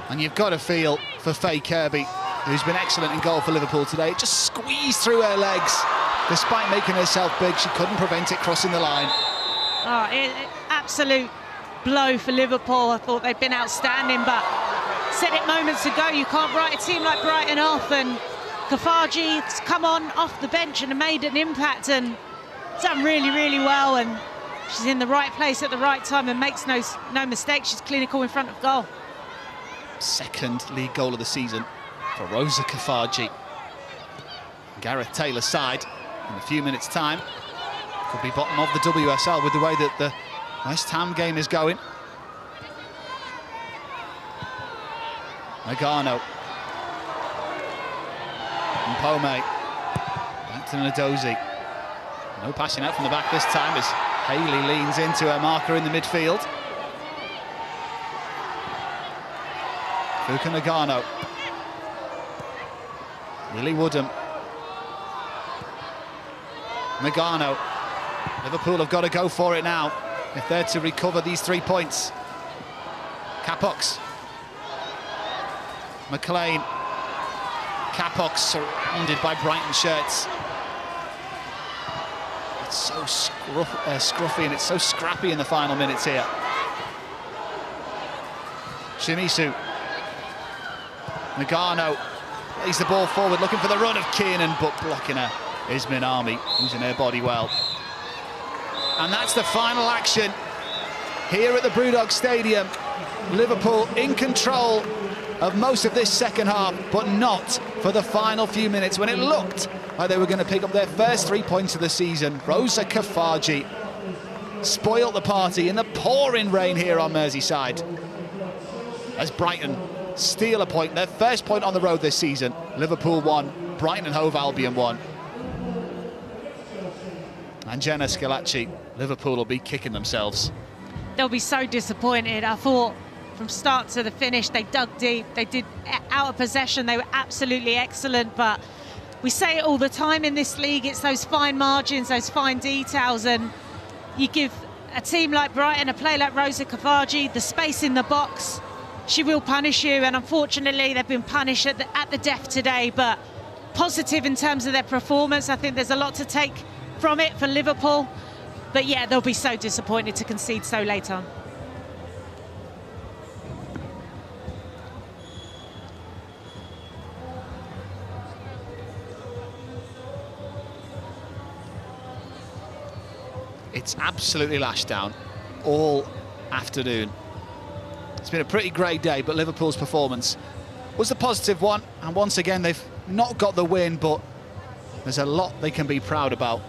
And you've got to feel for Faye Kirby, who's been excellent in goal for Liverpool today. It just squeezed through her legs. Despite making herself big, she couldn't prevent it crossing the line. Oh, absolute blow for Liverpool. I thought they'd been outstanding, but said it moments ago, you can't write a team like Brighton off, and Kafaji's come on off the bench and made an impact and done really, really well, and she's in the right place at the right time and makes no mistake. She's clinical in front of goal. Second league goal of the season for Rosa Kafaji. Gareth Taylor's side in a few minutes' time could be bottom of the WSL with the way that the West Ham game is going. Nagano. And Pome. Back to Nadozi. No passing out from the back this time as Haley leans into her marker in the midfield. Fuka Nagano. Lily Woodham. Nagano. Liverpool have got to go for it now if they're to recover these 3 points. Capox. McLean. Capox surrounded by Brighton shirts. It's so scruffy and it's so scrappy in the final minutes here. Shimizu. Nagano lays the ball forward, looking for the run of Kiernan, but blocking her is Minami, using her body well. And that's the final action here at the Brewdog Stadium. Liverpool in control of most of this second half, but not for the final few minutes when it looked like they were going to pick up their first 3 points of the season. Rosa Kafaji spoiled the party in the pouring rain here on Merseyside as Brighton steal a point, their first point on the road this season. Liverpool 1, Brighton and Hove Albion 1. And Jenna Scalacci, Liverpool will be kicking themselves. They'll be so disappointed. I thought from start to the finish, they dug deep, they did out of possession, they were absolutely excellent, but we say it all the time in this league, it's those fine margins, those fine details, and you give a team like Brighton, a player like Rosa Kafaji, the space in the box, she will punish you, and unfortunately they've been punished at the death today, but positive in terms of their performance. I think there's a lot to take from it for Liverpool, but yeah, they'll be so disappointed to concede so late on. It's absolutely lashed down all afternoon. It's been a pretty great day, but Liverpool's performance was the positive one. And once again, they've not got the win, but there's a lot they can be proud about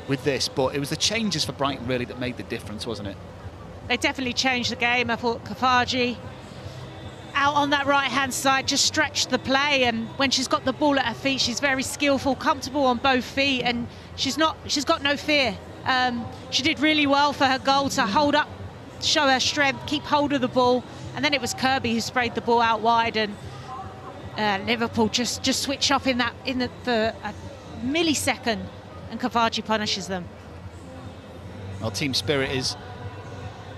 with this. But it was the changes for Brighton, really, that made the difference, wasn't it? They definitely changed the game. I thought Kafaji out on that right-hand side just stretched the play, and when she's got the ball at her feet, she's very skillful, comfortable on both feet, and she's got no fear. She did really well for her goal to hold up, show her strength, keep hold of the ball, and then it was Kirby who sprayed the ball out wide, and Liverpool just switch off for a millisecond, and Kafaji punishes them. Well, team spirit is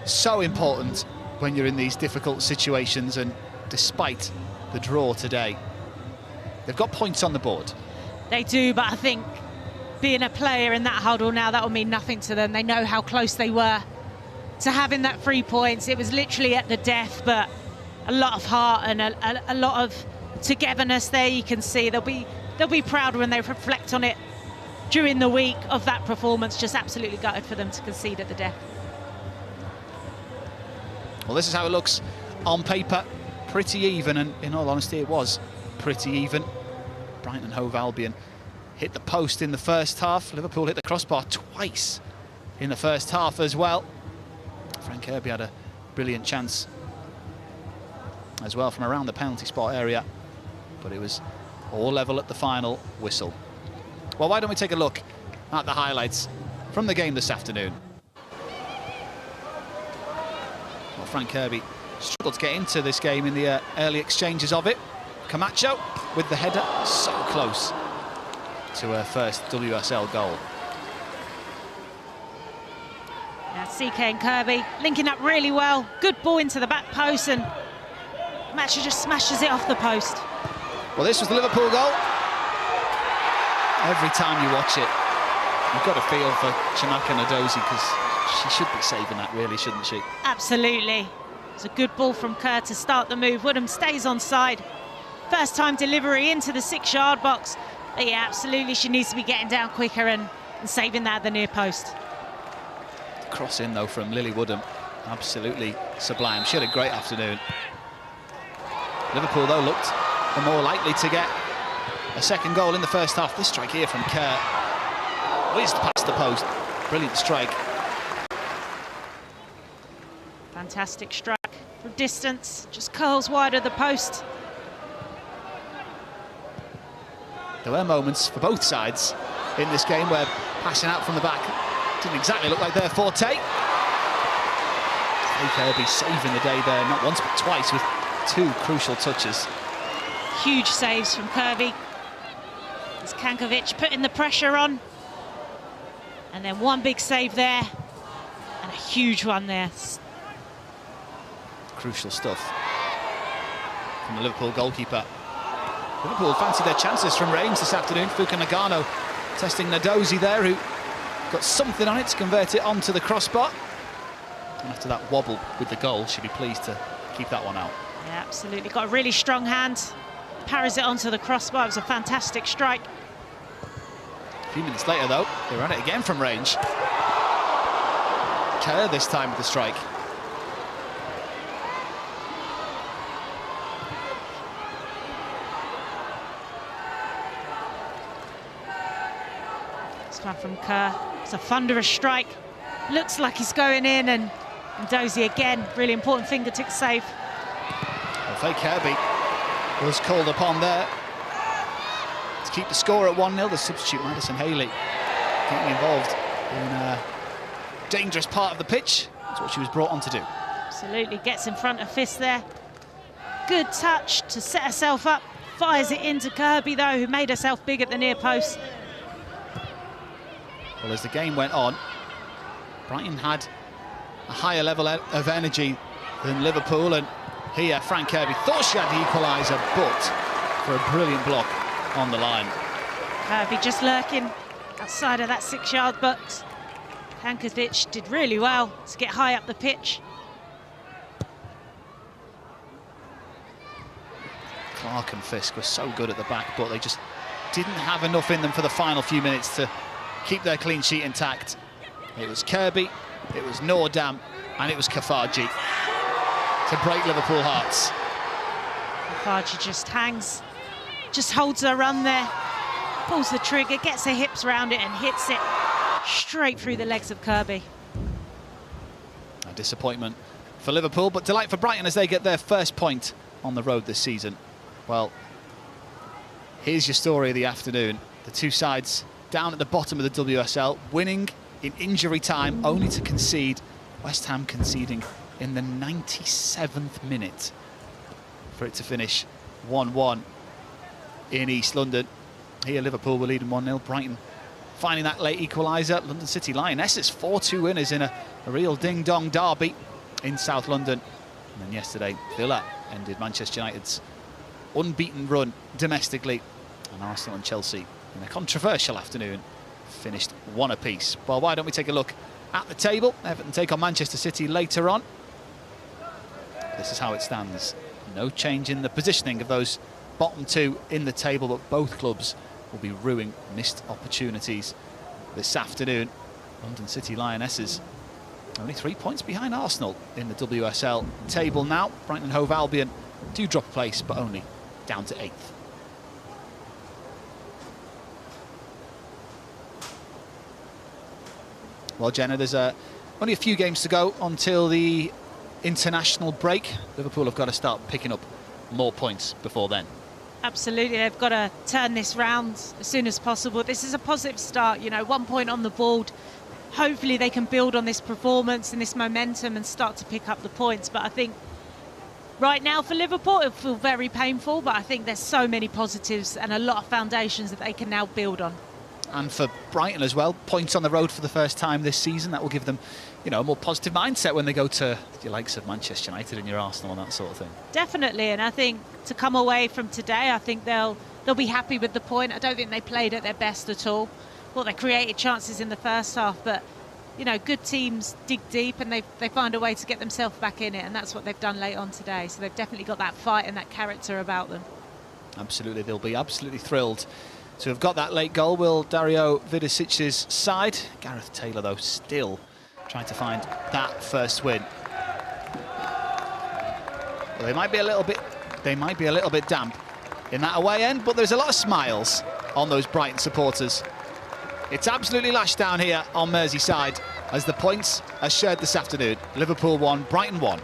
so important when you're in these difficult situations, and despite the draw today, they've got points on the board. They do, but I think being a player in that huddle now, that will mean nothing to them. They know how close they were to having that 3 points. It was literally at the death, but a lot of heart and a lot of togetherness there. You can see they'll be proud when they reflect on it during the week of that performance. Just absolutely gutted for them to concede at the death. Well, this is how it looks on paper. Pretty even, and in all honesty, it was pretty even. Brighton Hove Albion hit the post in the first half. Liverpool hit the crossbar twice in the first half as well. Frank Kirby had a brilliant chance as well from around the penalty spot area, but it was all level at the final whistle. Well, why don't we take a look at the highlights from the game this afternoon? Well, Frank Kirby struggled to get into this game in the early exchanges of it. Camacho with the header, so close to her first WSL goal. Now CK and Kirby linking up really well. Good ball into the back post, and Camacho just smashes it off the post. Well, this was the Liverpool goal. Every time you watch it, you've got a feel for Chiamaka Nnadozie, because she should be saving that, really, shouldn't she? Absolutely. It's a good ball from Kerr to start the move. Woodham stays onside. First time delivery into the 6-yard box. But yeah, absolutely, she needs to be getting down quicker and saving that at the near post. Cross in, though, from Lily Woodham. Absolutely sublime. She had a great afternoon. Liverpool, though, looked the more likely to get a second goal in the first half. This strike here from Kerr whizzed past the post. Brilliant strike. Fantastic strike from distance, just curls wide of the post. There were moments for both sides in this game where passing out from the back didn't exactly look like their forte. Kirby saving the day there, not once but twice, with 2 crucial touches. Huge saves from Kirby. As Kankovic putting the pressure on. And then one big save there, and a huge one there. Crucial stuff from the Liverpool goalkeeper. Liverpool fancied their chances from range this afternoon. Fuka Nagano testing Nnadozie there, who got something on it to convert it onto the crossbar. And after that wobble with the goal, she'd be pleased to keep that one out. Yeah, absolutely. Got a really strong hand. Parries it onto the crossbar. It was a fantastic strike. A few minutes later, though, they ran it again from range. Kerr this time with the strike. One from Kerr. It's a thunderous strike. Looks like he's going in, and Nnadozie again, really important fingertip save. Well, Faye Kirby was called upon there to keep the score at 1-0. The substitute Madison Haley getting involved in a dangerous part of the pitch. That's what she was brought on to do. Absolutely, gets in front of Fist there. Good touch to set herself up. Fires it into Kirby, though, who made herself big at the near post. Well, as the game went on, Brighton had a higher level of energy than Liverpool, and here Frank Kirby thought she had the equaliser, but for a brilliant block on the line. Kirby just lurking outside of that 6-yard box. Hankovic did really well to get high up the pitch. Clark and Fisk were so good at the back, but they just didn't have enough in them for the final few minutes to keep their clean sheet intact. It was Kirby, it was Nordam, and it was Kafaji to break Liverpool hearts. Kafaji just hangs, just holds her run there, pulls the trigger, gets her hips around it and hits it straight through the legs of Kirby. A disappointment for Liverpool, but delight for Brighton as they get their first point on the road this season. Well, here's your story of the afternoon. The two sides down at the bottom of the WSL, winning in injury time, only to concede. West Ham conceding in the 97th minute for it to finish 1-1 in East London. Here Liverpool were leading 1-0. Brighton finding that late equaliser. London City Lionesses 4-2 winners in a real ding-dong derby in South London. And then yesterday, Villa ended Manchester United's unbeaten run domestically, and Arsenal and Chelsea in a controversial afternoon finished 1 apiece. Well, why don't we take a look at the table? Everton take on Manchester City later on. This is how it stands. No change in the positioning of those bottom two in the table, but both clubs will be ruining missed opportunities this afternoon. London City Lionesses only 3 points behind Arsenal in the WSL table now. Brighton Hove Albion do drop a place, but only down to 8th. Well, Jenna, there's only a few games to go until the international break. Liverpool have got to start picking up more points before then. Absolutely, they've got to turn this round as soon as possible. This is a positive start, you know, 1 point on the board. Hopefully they can build on this performance and this momentum and start to pick up the points. But I think right now for Liverpool, it'll feel very painful, but I think there's so many positives and a lot of foundations that they can now build on. And for Brighton as well, points on the road for the first time this season. That will give them, you know, a more positive mindset when they go to the likes of Manchester United and your Arsenal and that sort of thing. Definitely, and I think to come away from today, I think they'll be happy with the point. I don't think they played at their best at all. Well, they created chances in the first half, but you know, good teams dig deep and they find a way to get themselves back in it, and that's what they've done late on today. So they've definitely got that fight and that character about them. Absolutely, they'll be absolutely thrilled to have got that late goal. Will Dario Vidosic's side. Gareth Taylor, though, still trying to find that first win. Well, they might be a little bit damp in that away end, but there's a lot of smiles on those Brighton supporters. It's absolutely lashed down here on Merseyside as the points are shared this afternoon. Liverpool 1, Brighton 1.